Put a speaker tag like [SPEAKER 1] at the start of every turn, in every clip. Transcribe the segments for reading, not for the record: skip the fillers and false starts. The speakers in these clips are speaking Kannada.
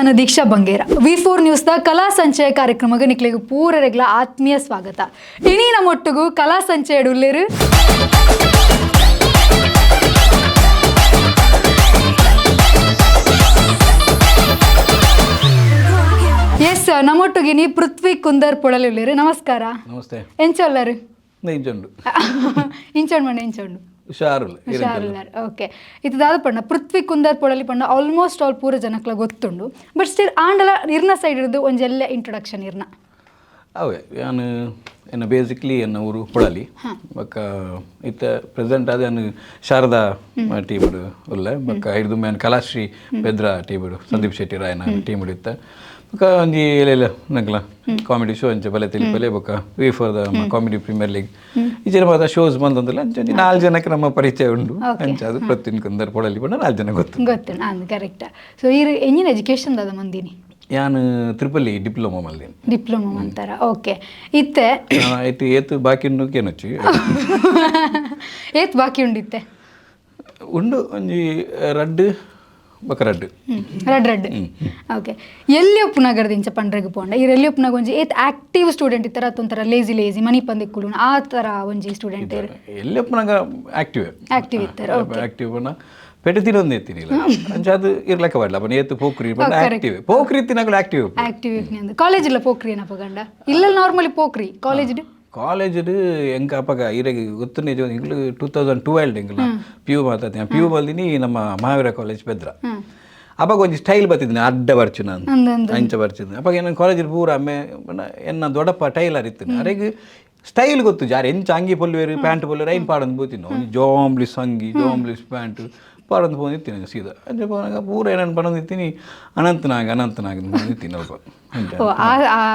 [SPEAKER 1] ನಾನು ದೀಕ್ಷಾ ಬಂಗೇರ V4 ನ್ಯೂಸ್ದ ಕಲಾಸಂಚಯ ಕಾರ್ಯಕ್ರಮಕ್ಕೆ ನಿಕ್ಲಿಗೆ ಪೂರರೆಗ್ಲ ಆತ್ಮೀಯ ಸ್ವಾಗತ. ಇನಿ ನಮ್ಮೊಟ್ಟಿಗೂ ಕಲಾಸಂಚಯ ಉಳ್ಳೇರು ಎಸ್ ನಮ್ಮೊಟ್ಟಿಗಿನಿ ಪೃಥ್ವಿ ಕುಂದರ್ ಪೊಳಲಿ ಉಳ್ಳೇರು. ನಮಸ್ಕಾರ.
[SPEAKER 2] ನಮಸ್ತೆ.
[SPEAKER 1] ಎಂಚೊಲ್ಲರು
[SPEAKER 2] ಇಂಚೊಂಡು
[SPEAKER 1] ಇಂಚೊಂಡು
[SPEAKER 2] ಹುಷಾರುಲ್ಲ.
[SPEAKER 1] ಓಕೆ ಇದಾದ ಪಂಡ ಪೃಥ್ವಿ ಕುಂದರ್ ಪೊಳಲಿ ಪಂಡ ಆಲ್ಮೋಸ್ಟ್ ಆಲ್ ಪೂರ ಜನಕ್ಲ ಗೊತ್ತುಂಡು. ಬಟ್ ಸ್ಟಿಲ್ ಆಂಡಲ ಇರ್ನ ಸೈಡ್ ಇರೋದು ಒಂಜೆಲ್ಲ ಇಂಟ್ರೊಡಕ್ಷನ್ ಇರ್ನ
[SPEAKER 2] ಅವೇ ನಾನು ಎನ್ನ ಬೇಸಿಕ್ಲಿ ಎನ್ನ ಊರು ಪೊಳಲಿ ಬೊಕ್ಕ ಇತ್ತ ಪ್ರೆಸೆಂಟ್ ಆದ ನಾನು ಶಾರದಾ ಟೀಮಡು ಉಲ್ಲ ಬೊಕ್ಕ ಹಿಡಿದು ನಾನು ಕಲಾಶ್ರೀ ಬೆದ್ರ ಟೀಮಡು ಸಂದೀಪ್ ಶೆಟ್ಟಿ ರಾಯನ ಟೀಮಡು ಇತ್ತ ಬೊಕ್ಕ ಒಂಜಿ ಎಲ್ಲೆಲ್ಲ ನಂಗಲ ಕಾಮಿಡಿ ಶೋ ಅಂಚೆ ಬಲೆ ತಿಳಿಪಲೆ ಬೊಕ್ಕ V4 ಕಾಮಿಡಿ ಪ್ರೀಮಿಯರ್ ಲೀಗ್ ಈಚಿನ ಮಾತ ಶೋಸ್ ಬಂದಂದಿಲ್ಲ ಅಂಚೆ 4 ಜನಕ್ಕೆ ನಮ್ಮ ಪರಿಚಯ ಉಂಡು ಅಂಚೆ ಅದು ಪೃಥ್ವಿ ಕುಂದರ್ ಪೊಳಲಿ ಪಂಡ 4 ಜನ ಗೊತ್ತು
[SPEAKER 1] ಕರೆಕ್ಟ್. ಸೊ ಈ ಎಂಜಿನ ಎಜುಕೇಶನ್ ದಾದ ಮಂದಿನಿ
[SPEAKER 2] ನಾನು ತ್ರಿಪಲ್ಲಿ ಡಿಪ್ಲೊಮಾ ಮಲ್ದೇನೆ.
[SPEAKER 1] ಡಿಪ್ಲೊಮಾ ಅಂತಾರ. ಓಕೆ ಇತ್ತೆ
[SPEAKER 2] ಏತು ಬಾಕಿ ಉಂಡು ಕೇನೊಚ್ಚಿ
[SPEAKER 1] ಏತ್ ಬಾಕಿ ಉಂಡಿತ್ತೆ
[SPEAKER 2] ಉಂಡು ಒಂಜಿ ರಡ್ಡು ಬೊಕ್ಕ ರಡ್ಡು
[SPEAKER 1] ರಡ್ ಓಕೆ ಎಲ್ಲಿ ಒಪ್ಪುನಗರದ ಇಂಚ ಪಂಡ್ರೆಗ್ ಪೋಂಡ ಈ ಎಲ್ಲಿ ಒಪ್ಪುನಾಗ ಒಂಜಿ ಏತ್ ಆಕ್ಟಿವ್ ಸ್ಟೂಡೆಂಟ್ ಇತ್ತರ ಅತ್ತೊಂಥರ ಲೇಜಿ ಮನಿ ಪಂದಿಕ್ಕುಳು ಆ ಥರ ಒಂಜಿ ಸ್ಟೂಡೆಂಟ್
[SPEAKER 2] ಎಲ್ಲಿ ಒಪ್ಪುನಾಗ ಆಕ್ಟಿವ್
[SPEAKER 1] ಇತ್ತರ.
[SPEAKER 2] ಆಕ್ಟಿವ್ ಪಂಡ ಪೆಟ್ಟು ತಿನ್ನೊಂದು ಎತ್ತಿನಿಲ್ಲ ಅಂಚ ಅದು ಇರ್ಲಕ್ಕ ಬಾಡ್ಲ ಪಂಡ ಏತು ಪೋಕ್ರಿ ಪಂಡ ಪೋಕ್ರಿ ಇತ್ತಿನಾಗಲು ಆಕ್ಟಿವ್
[SPEAKER 1] ಕಾಲೇಜಿಲ್ಲ ಪೋಕ್ರಿ ಏನಪ್ಪ ಗಂಡ ಇಲ್ಲ ನಾರ್ಮಲಿ ಪೋಕ್ರಿ
[SPEAKER 2] ಕಾಲೇಜ್ ಎಂಕ ಅಪ್ಪಗ ಇರಗೆ ಗೊತ್ತು ನಿಜ ಇಂಗ್ಲು 2012 ಎಂಗ್ಲ PU ಮಾತಾಡ್ತೀನಿ PU ಬಲ್ದಿನಿ ನಮ್ಮ ಮಹಾವೀರ ಕಾಲೇಜ್ ಬೆದ್ರ ಅವಾಗ ಒಂಜಿ ಸ್ಟೈಲ್ ಬರ್ತಿದ್ದೀನಿ ಅಡ್ಡ ಬರ್ಚು ನಾನು ಅಂಚ ಬರ್ಚಿದ್ದೆ ಅವಾಗ ಏನು ಕಾಲೇಜಲ್ಲಿ ಪೂರ ಅಮ್ಮೆ ಎನ್ನ ದೊಡ್ಡಪ್ಪ ಟೈಲರ್ ಇತ್ತು ಅರೆಗೆ ಸ್ಟೈಲ್ ಗೊತ್ತು ಜಾರಿ ಎಂಚ ಅಂಗಿ ಪೊಲ್ವೇರು ಪ್ಯಾಂಟ್ ಪೊಲ್ವೇರು ಐನ್ ಪಾಡಂದು ಬೋತೀನಿ ಒಂದು ಜೋಂಬ್ಲಿಸ್ ಅಂಗಿ ಜೋಂಬ್ಲಿಸ್ ಪ್ಯಾಂಟ್ ಪಾಡಂದು ಬಂದಿತ್ತೀನಿ ಸೀದಾ ಅಂಚೆ ಪೋನಾಗ ಪೂರ ಏನೇನು ಬಂದಿತ್ತೀನಿ ಅನಂತನಾಗ ಬಂದಿತ್ತೀನಿ ಅಲ್ಪ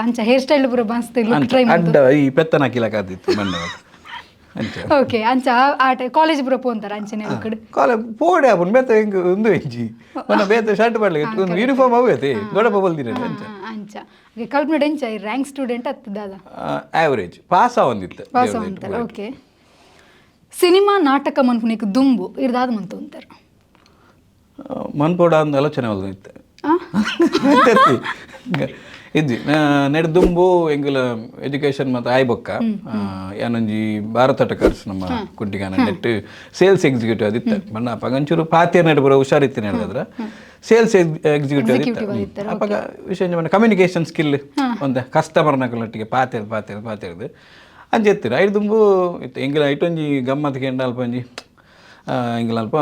[SPEAKER 1] ಅಂಚ ಹೇರ್ ಸ್ಟೈಲ್ ಪೂರ
[SPEAKER 2] ಅಡ್ಡ ಈ ಪೆತ್ತನ ಹಾಕಿಲಕ್ಕಾದಿತ್ತು ಮಂಡ ಅಂಚೆ
[SPEAKER 1] ಓಕೆ ಅಂಚ ಆಟ ಕಾಲೇಜ್ ಪೂರ ಪೋಂತಾರ ಅಂಚನೆ
[SPEAKER 2] ಕಾಲೇಜ್ ಪೋಡೆ ಆಪನ್ ಬೇತ ಹಿಂಗೆ ಒಂದು ಹೆಂಜಿ ಮನ ಬೇತ ಶರ್ಟ್ ಮಾಡ್ಲಿಕ್ಕೆ ಒಂದು ಯೂನಿಫಾರ್ಮ್ ಅವೈತೆ ದೊಡ್ಡಪ್ಪ ಬಲ್ದಿರ ಅಂಚ
[SPEAKER 1] ಅಂಚ ಕಲ್ಪನೆ ಎಂಚ ರ್ಯಾಂಕ್ ಸ್ಟೂಡೆಂಟ್ ಹತ್ತದಾದ
[SPEAKER 2] ಆವರೇಜ್ ಪಾಸ್ ಆವಂದಿತ್ತು
[SPEAKER 1] ಪಾಸ್ ಆವಂತಾರ. ಓಕೆ ಸಿನಿಮಾ ನಾಟಕ ಮನ್ಪುನಿಕ್ ದುಂಬು ಇರ್ದಾದ ಮಂತು ಅಂತಾರ
[SPEAKER 2] ಮನ್ಪೋಡ ಅಂದ ಆಲೋಚನೆ ಹೊಲ್ದಿತ್ತು ಇದ್ದಿ ನೆಡ್ ದುಂಬು ಎಂಗಲ ಎಜುಕೇಶನ್ ಮತ್ತು ಆಯ್ಬೊಕ್ಕ ಏನೊಂಜಿ ಭಾರತ ಟಕರ್ಸ್ ನಮ್ಮ ಕುಂಟಿಗಾನ ನೆಟ್ ಸೇಲ್ಸ್ ಎಕ್ಸಿಕ್ಯೂಟಿವ್ ಅದಿತ್ತ ಬಣ್ಣ ಪಗಂಚೂರು ಪಾತಿಯ ನೆಡ್ ಬರೋ ಹುಷಾರಿತ್ತು ಹೇಳಿದ್ರ ಸೇಲ್ಸ್ ಎಕ್ಸಿಕ್ಯೂಟಿವ್ ಅದಿತ್ತ ಅವಾಗ ವಿಷಯ ಕಮ್ಯುನಿಕೇಶನ್ ಸ್ಕಿಲ್ ಒಂದು ಕಸ್ಟಮರ್ನೊಟ್ಟಿಗೆ ಪಾತಿರ್ದು ಅಂಜೆತ್ತಿರ ಐದು ದುಂಬು ಇತ್ತು ಎಂಗಿಲ ಐಟೊಂಜಿ ಗಮ್ಮತ್ ಕೆಂಡ ಅಲ್ಪ ಒಂಜಿ ಎಂಗಿಲ ಅಲ್ಪ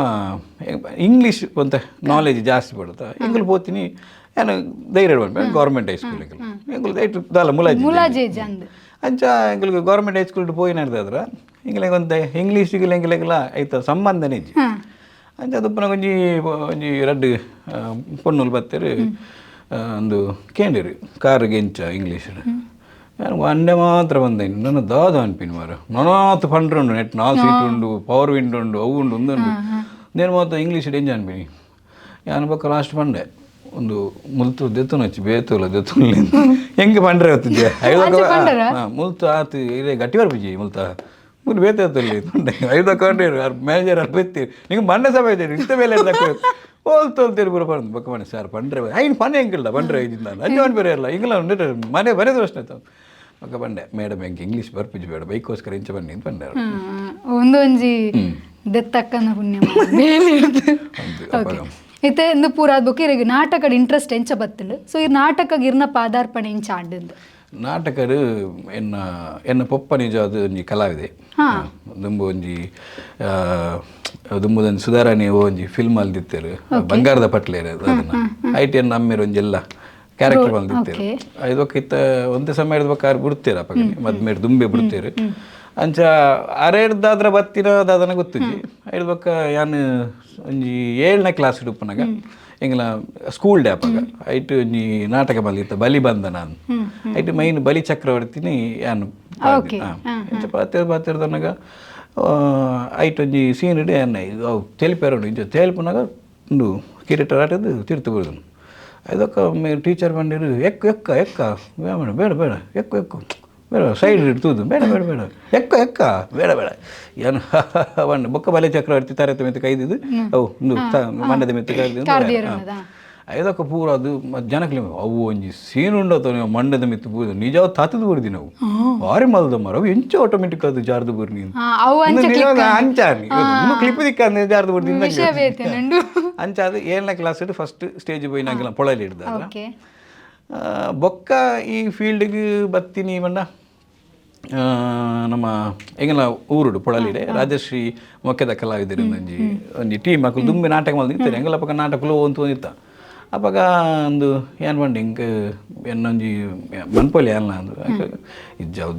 [SPEAKER 2] ಇಂಗ್ಲೀಷ್ ಒಂತ ನಾಲೆಜ್ ಜಾಸ್ತಿ ಪಡುತ್ತಾ ಎಂಗಿಲ್ ಪೋತೀನಿ ಏನು ಧೈರ್ಯ ಬಂದ್ಬಿಟ್ಟು ಗೌರ್ಮೆಂಟ್ ಹೈಸ್ಕೂಲ್ ಎಂಗುಲ್ ದಾಲ ಮುಲಾಜಿ ಅಂಚ ಎಂಗುಲ್ಗೆ ಗೌರ್ಮೆಂಟ್ ಹೈಸ್ಕೂಲ್ ಪೋಯಿ ನಡೆದಾದ್ರ ಎಂಗಿಲಾಗ ಒಂದು ಇಂಗ್ಲೀಷಿಗೆ ಎಂಗಿಲಾಗೆಲ್ಲ ಐತ ಸಂಬಂಧನೇ ಇಜ್ಜಿ ಅಂಚ ಅದಪ್ಪನ ಒಂಜಿ ರಡ್ಡು ಪೊಣ್ಣುಲ್ ಬತ್ತೇರು ಒಂದು ಕೇಂದಿರು ಕಾರ್ಗೆ ಎಂಚ ಇಂಗ್ಲೀಷ್ ನಾನು ಒಂದೇ ಮಾತ್ರ ಬಂದೇನು ನನ್ನ ದಾದ ಅನ್ಪಿನ ಮಾರು ನನಾತು ಫಂಡ್ರ್ ಉಂಡು ನೆಟ್ 4 ಸೀಟ್ ಉಂಡು ಪವರ್ ವಿಂಡ್ ಉಂಡು ಅವು ಉಂಡು నేను ಮಾತ್ರ ಇಂಗ್ಲೀಷ್ ಡೇಂಜ್ ಅನ್ಪಿನಿ ನಾನು ಪಕ್ಕ ಲಾಸ್ಟ್ ಪಂಡೆ ಒಂದು ಮುಲ್ತು ದೆತ್ತುನ ಹಚ್ಚಿ ಬೇತುಲ್ಲ ದೆತ್ತುಲ್ಲ ಹೆಂಗೆ ಪಂಡ್ರೆ ಹೊತ್ತಿದ್ದೆ ಮುಲ್ತು ಆತು ಇರೇ ಗಟ್ಟಿ ಬರ್ಬಿಜಿ ಮುಲ್ತ ಮುಲ್ ಬೇತಲ್ಲಿ ಐದು ಕೊಂಡ್ರಿ ಮ್ಯಾನೇಜರ್ ಅಲ್ಲಿ ಬೆತ್ತೀರಿ ನಿಂಗೆ ಮಂಡೆ ಸಭೆ ಇದ್ದೀರಿ ಇಂಥ ಮೇಲೆ ಹೋಲ್ತೋಲ್ತೀರಿ ಪೂರ ಪಂಡ್ ಬಕ್ಕ ಮನೆ ಸರ್ ಪಂಡ್ರೆ ಐನು ಪನೆ ಹೆಂಗಿಲ್ಲ ಪಂಡ್ರೆ ಇದ್ದಿದ್ದ ಅಂಜು ಮನೆ ಬೇರೆ ಇಲ್ಲ ಹಿಂಗೆಲ್ಲ ಮನೆ ಬರೆದು ಅಷ್ಟೇ ಬಕ್ಕ ಬಂಡೆ ಮೇಡಮ್ ಹೆಂಗೆ ಇಂಗ್ಲೀಷ್ ಬರ್ಪಿಜಿ ಬೇಡ ಬೈಕೋಸ್ಕರ ಇಂಚ ಬನ್ನಿ ಅಂತ ಬಂಡೆ
[SPEAKER 1] ಒಂದೊಂಜಿ ದೆತ್ತಕ್ಕನ ಪುಣ್ಯ ಇತ್ತೆ ಇಂದು ಪೂರ ಬುಕ್ ಇರಗೆ ನಾಟಕದ ಇಂಟ್ರೆಸ್ಟ್ ಎಂಚ ಬತ್ತುಂಡು. ಸೊ ಈ ನಾಟಕಗೆ ಇರ್ನ ಪಾದಾರ್ಪಣೆ ಎಂಚ ಆಂಡು
[SPEAKER 2] ನಾಟಕರು ಎನ್ನ ಪೊಪ್ಪ ನಿಜ ಅದು ಒಂಜಿ ಕಲಾವಿದೆ ದುಂಬು ಒಂಜಿ ದುಂಬುದೊಂದು ಸುಧಾರಣೆ ಒಂಜಿ ಫಿಲ್ಮ್ ಅಲ್ಲಿ ದಿತ್ತೇರು ಬಂಗಾರದ ಪಟ್ಲೇರು ಅದನ್ನ ಐಟಿ ಅನ್ನ ಅಮ್ಮೇರು ಒಂಜೆಲ್ಲ ಕ್ಯಾರೆಕ್ಟರ್ ಅಲ್ಲಿ ದಿತ್ತೇರು ಇದಕ್ಕೆ ಇತ್ತ ಒಂದೇ ಸಮಯದ ಬಕ್ಕ ಬಿಡ್ತೀರ ಪಕ್ಕನೆ ಮದ್ಮೇರು ದುಂಬೆ ಬಿಡ್ತೀರು ಅಂಚ ಅರೆಡ್ದಾದ್ರ ಬತ್ತಿನ ಅದನ್ನ ಗೊತ್ತುಜಿ ಐದು ಬಕ್ಕ ಯಾನು ಒಂಜಿ 7ನೇ ಕ್ಲಾಸ್ ಹಿಡುಪ್ಪನಾಗ ಎಂಗ್ಲ ಸ್ಕೂಲ್ ಡೇ ಅಪ್ಪಾಗ ಐಟು ಒಂಜಿ ನಾಟಕ ಬಂದಿತ್ತು ಬಲಿ ಬಂದ ನಾನು ಐಟು ಮೈನ್ ಬಲಿ ಚಕ್ರವರ್ತಿನಿ ಯಾನು ಎಂಚ ಪಾತಿರ್ದನಾಗ ಐಟು ಒಂಜಿ ಸೀನ್ ಇಡಿ ಅನ್ನ ಅವು ತೆಲಿಪೇರೋಡು ಇಂಚ ತೇಲ್ಪನಾಗ ಉಂಡು ಕಿರೀಟ ಆಟದು ತಿರ್ತು ಬಿಡುದು ಅದಕ್ಕ ಟೀಚರ್ ಬಂದಿರು ಎಕ್ಕ ಬೇಡ ಎಕ್ಕು ಬೇಡ ಸೈಡ್ ಇಡ್ತುದು ಬೇಡ ಎಕ್ಕ ಬೇಡ ಏನು ಬೊಕ್ಕ ಬಲೆ ಚಕ್ರವರ್ತಿ ತರತೆ ಮೆತ್ತು ಕೈದಿದ್ದು ಅವು ಮಂಡ್ಯದ ಮೆತ್ತು ಕೈದಿದ್ದು ಐದಕ್ಕೆ ಪೂರ ಅದು ಜನಕ್ಕೆ ಅವು ಒಂಜಿ ಸೀನ್ ಉಂಡತ ನೀವು ಮಂಡದ ಮಿತ್ತು ಪೂಜೆ ನಿಜ ತತ್ತದ ಬುರ್ದಿ ನಾವು ಭಾರಿ ಮಲ್ದ ಮರ ಅವು ಎಂಚ ಆಟೋಮೆಟಿಕ್ ಅದು ಜಾರ್ದು ಬುರ್ ನೀನು ಅಂಚಾರಿ ಕ್ಲಿಪ್ ದಿಕ್ಕ ಅಂದ್ರೆ ಜಾರ್ದು ಬುರ್ದಿ ಅಂಚ ಅದು 7ನೇ ಕ್ಲಾಸ್ ಫಸ್ಟ್ ಸ್ಟೇಜ್ போய் நாங்கெல்லாம் பொளாலி எடுத்தாங்க ಬೊಕ್ಕ ಈ ಫೀಲ್ಡ್ಗೆ ಬತ್ತೀನಿ ಬಂಡ ನಮ್ಮ ಎಂಗೆಲ್ಲ ಊರುಡು ಪೊಳಲಿಡೆ ರಾಜಶ್ರೀ ಮೊಕ್ಕೆದ ಕಲಾವಿದರು ಒಂಜಿ ಟೀಮ್ ಮಕ್ಕಳು ದುಂಬಿ ನಾಟಕ ಮಲ್ದಿರ್ತಾರೆ ಎಂಗೆಲ್ಲ ಪಕ್ಕ ನಾಟಕಲು ಅಂತ ಒಂದಿತ್ತ ಅವಾಗ ಒಂದು ಏನು ಮಾಡಿ ಹಿಂಗೆ ಎನ್ನೊಂಜಿ ಮನ್ಪೊಲಿ ಅಲ್ಲ ಅಂದು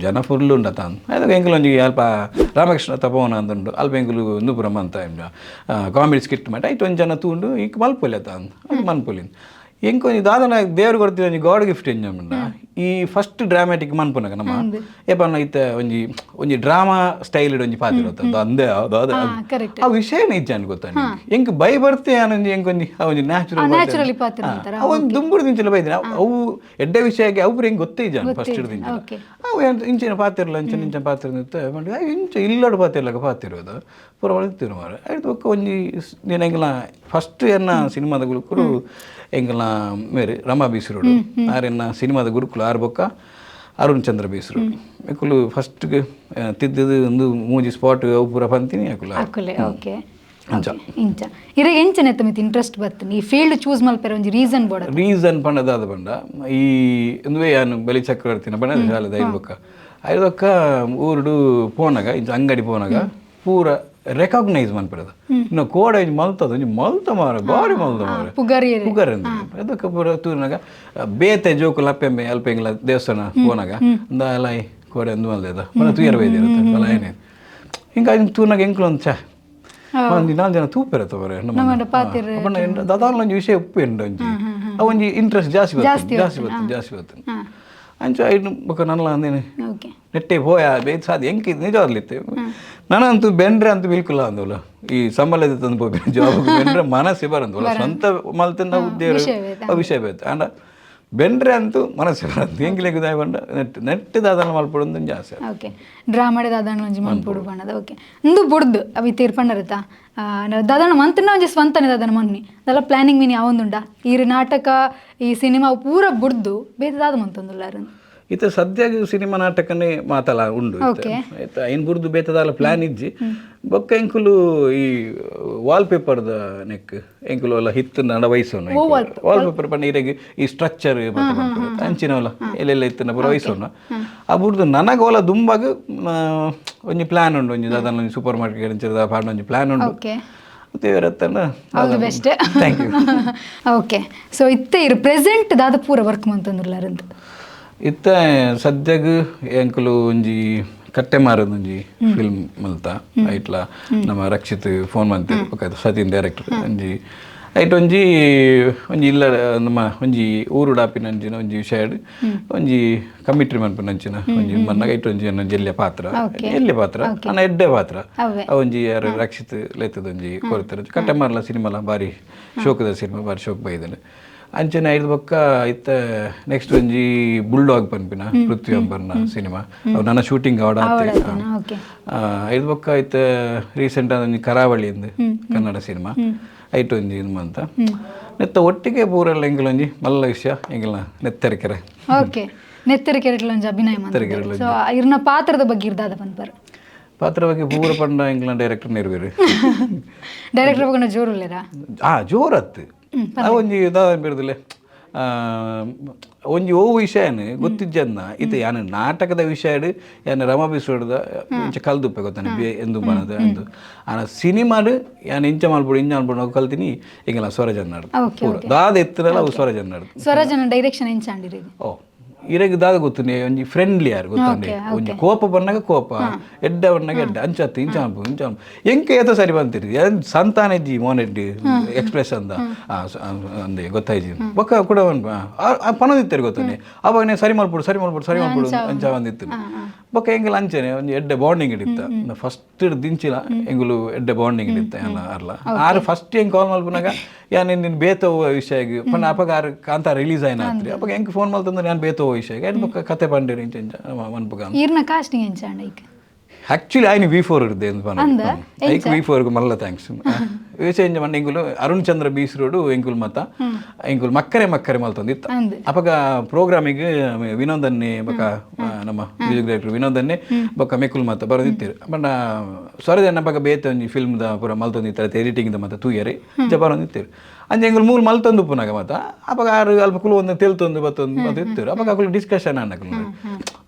[SPEAKER 2] ಜನ ಫುಲ್ ಉಂಡತ ಅದಾಗ ಎಂಕಲೊಂಜಿ ಅಲ್ಪ ರಾಮಕೃಷ್ಣ ತಪೋವನ ಅಂತುಂಡು ಅಲ್ಪ ಎಂಕುಲು ನೂಪುರಮ್ಮ ಅಂತ ಕಾಮಿಡಿ ಸ್ಕಿಟ್ ಮಾಡಿ ಐಟು ಒಂದು ಜನ ತೂಂಡು ಈಗ ಮಲ್ಪೊಲಿ ಅತ್ತ ಅದು ಮನ್ಪೊಲಿ ಎಂಕೊಂಜಿ ದಾದನ ದೇವ್ರು ಕೊಡ್ತೀವಿ ಒಂಜಿ ಗಾಡ್ ಗಿಫ್ಟ್ ಎಂಜ ಈ ಫಸ್ಟ್ ಡ್ರಾಮ್ಯಾಟಿಕ್ ಮನ್ಪುನಗ ನಮ್ಮ ಏಪನ್ನ ಇತ್ತ ಒಂಜಿ ಡ್ರಾಮಾ ಸ್ಟೈಲ್ ಒಂಜಿ ಪಾತ್ರ ಅಂದೇ ಆ ವಿಷಯನೇ ಇಜ್ಜಾನ್ ಗೊತ್ತ ಎಂಕ್ ಬೈ ಬರ್ತೆ ಅನ್ನೊಂಜಿ ಎಂಕೊಂಜಿ ಒಂಜಿ ನ್ಯಾಚುರಲ್ ಅವನ್ ದುಂಬುಡು ದಿಂಚಲ ಬೈದಿನ ಅವು ಎಡ್ಡೆ ವಿಷಯಕ್ಕೆ ಅವ್ರು ಹೆಂಗೆ ಗೊತ್ತೇ ಇಜ್ಜಾನ್ ಫಸ್ಟ್ ದಿಂಚ ಅವು ಇಂಚಿನ ಪಾತಿರಲ್ಲ ಇಂಚಿನ ಪಾತ್ರ ಇಂಚ ಇಲ್ಲೋಡು ಪಾತಿರ್ಲಾಗ ಪಾತಿರೋದು ಪೂರ ಒಳಗ್ತಿರು ಮಾರ ಆಯ್ತು ಒಕ್ಕ ಒಂಜಿ ನೀನು ಹೆಂಗಲ್ಲ ಫಸ್ಟ್ ಎನ್ನ ಸಿನಿಮಾದ ಗುರುಕುರು ಎಂಗಲ ಮೇರೆ ರಮಾ ಬೀಸರೋಡು ಆರೆನ್ನ ಸಿನಿಮಾದ ಗುರುಕುಲು ಆರು ಬೊಕ್ಕ ಅರುಣ್ ಚಂದ್ರ ಬೀಸರು ಎಕ್ಕುಲು ಫಸ್ಟ್ಗೆ ತಿದ್ದದು ಒಂದು ಮೂಜಿ ಸ್ಪಾಟ್ ಅವು ಪೂರ ಪಂತೀನಿ ಅಕುಲೆ
[SPEAKER 1] ಓಕೆ ಇಂಚ ಇರಗೆ ಎಂಚನೆತ್ತ ಮಿತ್ ಇಂಟ್ರೆಸ್ಟ್ ಬರ್ತನಿ ಈ ಫೀಲ್ಡ್ ಚೂಸ್ ಮಲ್ಪೆರ ಒಂಜಿ ರೀಸನ್ ಬೋಡ
[SPEAKER 2] ರೀಸನ್ ಪಂಡದಾದ ಪಂಡ ಈ ಒಂದುವೆ ಯಾನು ಬಲಿ ಚಕ್ರವರ್ತಿನ ಪಂಡ ಶಾಲೆದ ಐದೊಕ್ಕ ಊರುಡು ಪೋನಾಗ ಇಂಚ ಅಂಗಡಿ ಪೋನಾಗ ಪೂರ ರೆಕಾಗ್ನೈಸ್ ಮನ್ಪರದ ಇನ್ನು ಕೋಡ ಮಲ್ತದ ಮಲ್ತ ಮಾರ ಬಾರಿ ಮಲ್ತ ಮಾರ ಪುಗರ್ ಅದಕ್ಕೆ ಪೂರ ತೂರಿನಾಗ ಬೇತೆ ಜೋಕು ಲಪ್ಪೆಂಬೆ ಅಲ್ಪೆಂಗ್ಲ ದೇವಸ್ಥಾನ ಪೋನಾಗ ಅಂದ ಅಲಾಯ್ ಕೋಡೆ ಅಂದು ಮಲ್ದದ ಮನ ತೂಯರ ಬೈದಿರುತ್ತೆ ಅಲ್ಲ ಏನೇ ಹಿಂಗಾಗಿ ತೂರ್ನಾಗ ಎಂಕ್ಲು ಒಂದು ಚಾ ಒಂದು 4 ಜನ ತೂಪಿರತ್ತ ಬರ ದಾದಾಲ ಒಂಜಿ ವಿಷಯ ಉಪ್ಪು ಎಂಡು ಒಂಜಿ ಅವೊಂಜಿ ಇಂಟ್ರೆಸ್ಟ್ ಜಾಸ್ತಿ ಬರ್ತದೆ ಅಂಚ ಐದು ಬೊಕ್ಕ ನನ್ನಲ್ಲ ಅಂದೇನೆ ನೆಟ್ಟೆ ಹೋಯ ಬೇಯ್ದು ಸಾಧ್ಯ ಹೆಂಗೆ ನಿಜವಾಗ್ಲಿತ್ತೆ ನಾನಂತೂ ಬೆಂಡ್ರೆ ಅಂತೂ ಬಿಲ್ಕುಲ್ಲ ಅಂದವಲ್ಲ ಈ ಸಂಬಳದ ತಂದು ಹೋಗಿ ಜಾಬ್ ಬೆಂಡ್ರೆ ಮನಸ್ಸೇ ಬರಂದವಲ್ಲ ಸ್ವಂತ ಮಲ್ತಂದ ದೇವ್ರ ವಿಷಯ ಬೇಕು ಅಂಡ ಬೆಂಡ್ರೆ ಅಂತೂ ಮನಸ್ಸೇ ಬರಂತ ಹೆಂಗೆ ಲೆಕ್ಕದಾಯ ಬಂಡ ನೆಟ್ಟು ದಾದನ ಮಲ್ಪಡೊಂದು ಜಾಸ್ತಿ
[SPEAKER 1] ಓಕೆ ಡ್ರಾಮಾಡೆ ದಾದನ ಒಂಜಿ ಮಲ್ಪೊಡು ಬಣ್ಣದ ಓಕೆ ಇಂದು ಬುಡ್ದು ಅವಿ ತೀರ್ಪಂಡರತ ದಾದನ ಮಂತನ ಒಂಜಿ ಸ್ವಂತನೇ ದಾದನ ಮನ್ನಿ ಅದೆಲ್ಲ ಪ್ಲಾನಿಂಗ್ ಮೀನಿ ಯಾವೊಂದುಂಡ ಈ ನಾಟಕ ಈ ಸಿನಿಮಾ ಪೂರ ಬುಡ್ದು ಬೇತೆ ದಾದ ಮಂತೊಂದುಲ್ಲಾರ
[SPEAKER 2] ಇತ್ತ ಸದ್ಯಗೆ ಸಿನಿಮಾ ನಾಟಕನೇ ಮಾತಲ್ಲ ಉಂಡು ಆಯ್ತಾ ಐನ್ ಬುರ್ದು ಬೇತದಾಲ ಪ್ಲಾನ್ ಇಜ್ಜಿ ಬೊಕ್ಕ ಎಂಕುಲು ಈ ವಾಲ್ ಪೇಪರ್ದ ನೆಕ್ ಎಂಕುಲು ಎಲ್ಲ ಹಿತ್ತು ನಡ ವಯಸ್ಸೋನು ವಾಲ್ ಪೇಪರ್ ಪಂಡ ಇರೆಗೆ ಈ ಸ್ಟ್ರಕ್ಚರ್ ಅಂಚಿನವಲ್ಲ ಎಲ್ಲೆಲ್ಲ ಇತ್ತನ ಪೂರ ವಯಸ್ಸೋನು ಆ ಬುರ್ದು ನನಗೆ ಒಲ ದುಂಬಾಗ ಒಂಜಿ ಪ್ಲಾನ್ ಉಂಡು ಒಂಜಿ ದಾದನ ಒಂಜಿ ಸೂಪರ್ ಮಾರ್ಕೆಟ್ ಅಂಚಿದ ಪಾಂಡ ಒಂಜಿ ಪ್ಲಾನ್ ಉಂಡು
[SPEAKER 1] ಥ್ಯಾಂಕ್ ಯು ಓಕೆ ಸೊ ಇತ್ತೆ ಇರು ಪ್ರೆಸೆಂಟ್ ದಾದ ಪೂರ ವರ್ಕ್ ಮಂತಂದುಲ್ಲಾರಂತ
[SPEAKER 2] ಇತ್ತ ಸದ್ಯಗ ಎಂಕುಲು ಒಂಜಿ ಕಟ್ಟೆ ಮಾರದ ಒಂಜಿ ಫಿಲ್ಮ್ ಮಲ್ತ ಐಟ್ಲ ನಮ್ಮ ರಕ್ಷಿತ್ ಫೋನ್ ಮಂತೆ ಸತೀನ್ ಡೈರೆಕ್ಟರ್ ಒಂಜಿ ಐಟ್ ಒಂಜಿ ಇಲ್ಲ ನಮ್ಮ ಒಂಜಿ ಊರು ಡಾಪಿನ ಅಂಚಿನ ಒಂಜಿ ವಿಷಯ ಒಂಜಿ ಕಮಿಟ್ರಿ ಮನ್ಪನ ಅಂಚಿನ ಒಂಜಿ ಮನ್ನಾಗ ಐಟ್ ಒಂಜಿ ಎಲ್ಯ ಪಾತ್ರ ನನ್ನ ಎಡ್ಡೆ ಪಾತ್ರ ಒಂಜಿ ಯಾರು ರಕ್ಷಿತ್ ಲೆತ್ತದ ಒಂಜಿ ಕೊಡ್ತಾರೆ ಕಟ್ಟೆ ಮಾರಲ ಸಿನಿಮಾಲ ಬಾರಿ ಶೋಕದ ಸಿನಿಮಾ ಬಾರಿ ಶೋಕ್ ಬೈದನೆ ಅಂಚನೆ ಐದು ಬೊಕ್ಕ ಇತ್ತ ನೆಕ್ಸ್ಟ್ ಒಂಜಿ ಬುಲ್ಡಾಗ್ ಪನ್ಪಿನ ಪೃಥ್ವಿ ಅಂಬರ್ನ ಸಿನಿಮಾ ಅವು ನನ್ನ ಶೂಟಿಂಗ್ ಆಡ ಐದು ಬೊಕ್ಕ ಇತ್ತ ರೀಸೆಂಟ್ ಒಂಜಿ ಕರಾವಳಿ ಅಂದು ಕನ್ನಡ ಸಿನಿಮಾ ಐಟು ಒಂಜಿ ಇದು ಅಂತ ನೆತ್ತ ಒಟ್ಟಿಗೆ ಪೂರೆಲ್ಲ ಎಂಗಳೊಂಜಿ ಮಲ್ಲ ವಿಷಯ ಎಂಗಳ ನೆತ್ತರಿಕೆರೆ
[SPEAKER 1] ಓಕೆ ನೆತ್ತರಿಕೆರೆ ಒಂಜಿ ಅಭಿನಯ ಮಾಡ್ತಾರೆ ಸೊ ಇರ್ನ ಪಾತ್ರದ ಬಗ್ಗೆ ಇರ್ದಾದ ಪನ್ಪರ್
[SPEAKER 2] ಪಾತ್ರ ಬಗ್ಗೆ ಪೂರ ಪಂಡ ಎಂಗ್ಲ ಡೈರೆಕ್ಟರ್ ನಿರ್ವೇರು
[SPEAKER 1] ಡೈರೆಕ್ಟರ್ ಬಗ್ಗೆ ಜೋರುಲ್ಲೇರ
[SPEAKER 2] ಜೋರತ್ತು ಒಂಜಿ ದಾದ ಬಿಡುದಿಲ್ಲ ಒಂಜಿ ಓ ವಿಷಯನು ಗೊತ್ತಿಜ್ಜನ್ನ ಇತ್ತು ಯಾನು ನಾಟಕದ ವಿಷಯ ಯಾನು ರಮಾ ಬಿಸೋಡ್ದ ಇಂಚ ಕಲ್ದುಪ್ಪೆ ಗೊತ್ತಾನೆ ಎಂದು ಬನದ ಎಂದು ಆನ ಸಿನಿಮಾಡು ಯಾನು ಇಂಚ ಮಾಡ್ಬಿಡು ಇಂಚ ಮಾಡ್ಬಿಡು ಕಲ್ತೀನಿ ಹಿಂಗೆಲ್ಲ ಸ್ವರಜನ್ನಾಡು ಪೂರ ದಾದ ಎತ್ತರಲ್ಲ ಅವು ಸ್ವರಜನ್ನಾಡು
[SPEAKER 1] ಸ್ವರಜನ ಡೈರೆಕ್ಷನ್ ಎಂಚಾಂಡಿರಿ
[SPEAKER 2] ಓ ಇರಗೆ ದಾದ ಗೊತ್ತು ಒಂಜಿ ಫ್ರೆಂಡ್ಲಿ ಯಾರು ಗೊತ್ತಂಡೆ ಒಂಜಿ ಕೋಪ ಬಣ್ಣಗ ಕೋಪ ಎಡ್ಡ ಬಣ್ಣಗ ಎಡ್ಡ ಅಂಚತ್ತು ಇಂಚ ಎಂಕೆ ಏತ ಸರಿ ಬಂತಿರಿ ಸಂತಾನೆಜ್ಜಿ ಮೋನೆಡ್ಡಿ ಎಕ್ಸ್ಪ್ರೆಸ್ ಅಂದ ಅಂದೆ ಗೊತ್ತಾಯ್ಜಿ ಬೊಕ್ಕ ಕೂಡ ಪನದಿತ್ತರಿ ಗೊತ್ತಾನೆ ಅವಾಗ ಸರಿ ಮಾಡ್ಬಿಡು ಅಂಚ ಬಂದಿತ್ತು ಬೊಕ್ಕ ಎಂಗೆಲ್ಲ ಅಂಚನೆ ಒಂಜಿ ಎಡ್ಡೆ ಬಾಂಡಿಂಗ್ ಇಡಿತ್ತ ಫಸ್ಟ್ ದಿಂಚಿಲ ಎಂಗುಲು ಎಡ್ಡೆ ಬಾಂಡಿಂಗ್ ಇಡಿತ್ತ ಅರ್ಲ ಆರು ಫಸ್ಟ್ ಹೆಂಗೆ ಕಾಲ್ ಮಲ್ಪನಾಗ ಯಾನು ನಿನ್ನ ಬೇತೋವ ವಿಷಯಗೆ ಪಣ್ಣ ಅಪಗ ಆರು ಕಾಂತ ರಿಲೀಸ್ ಆಯ್ನ ಆತ್ರಿ ಅವಾಗ ಹೆಂಗೆ ಫೋನ್ ಮಲ್ತಂದ್ರೆ ನಾನು ಬೇತೋವ ವಿಷಯಗೆ ಎಡ್ ಬೊಕ್ಕ ಕತೆ ಪಂಡಿರಿ ಇಂಚ ಮನ್ಪಗ
[SPEAKER 1] ಈರ್ನ ಕಾಸ್ಟಿಂಗ್ ಎಂಚಾಂಡ ಈಗ
[SPEAKER 2] ಆಕ್ಚುಲಿ ಆಯ್ನ V4 ಇರ್ದೆ ಅಂತ ಐಕ್ V4 ಮಲ್ಲ ಥ್ಯಾಂಕ್ಸ್ ವಿಷಯ ಮಂಡ ಎಂಕುಲು ಅರುಣ್ ಚಂದ್ರ ಬೀಸ್ ರೋಡು ಎಂಕುಲು ಮತ್ತ ಎಂಕುಲು ಮಕ್ಕರೆ ಮಲ್ತೊಂದಿತ್ತ ಅಪಗ ಪ್ರೋಗ್ರಾಮಿಗೆ ವಿನೋದನ್ನೇ ಬೊಕ ನಮ್ಮ ಮ್ಯೂಸಿಕ್ ಡೈರೆಕ್ಟರ್ ವಿನೋದನ್ನೇ ಬೊಕ ಮೆಕ್ಕುಲು ಮತ್ತ ಬರೋದಿತ್ತೇರು ಬಣ್ಣ ಸೊರದನ್ನ ಬಗ ಬೇತೆ ಒಂಜಿ ಫಿಲ್ಮ್ದ ಪೂರ ಮಲ್ತೊಂದಿತ್ತಾರೆ ಎಡಿಟಿಂಗ್ದ ಮತ್ತ ತೂಯರೆ ಇಂಚ ಬರೋದಿತ್ತೇರು ಅಂಚೆ ಎಂಕುಲು ಮೂಲು ಮಲ್ತೊಂದು ಉಪ್ಪುನಾಗ ಮತ್ತ ಅಪಗ ಆರು ಅಲ್ಪ ಕುಲು ಒಂದು ತೆಲ್ತೊಂದು ಬತ್ತೊಂದು ಮತ್ತೆ ಇತ್ತೇರು ಅಪಗ ಅಕುಲು ಡಿಸ್ಕಷನ್ ಅನ್ನಕುಲು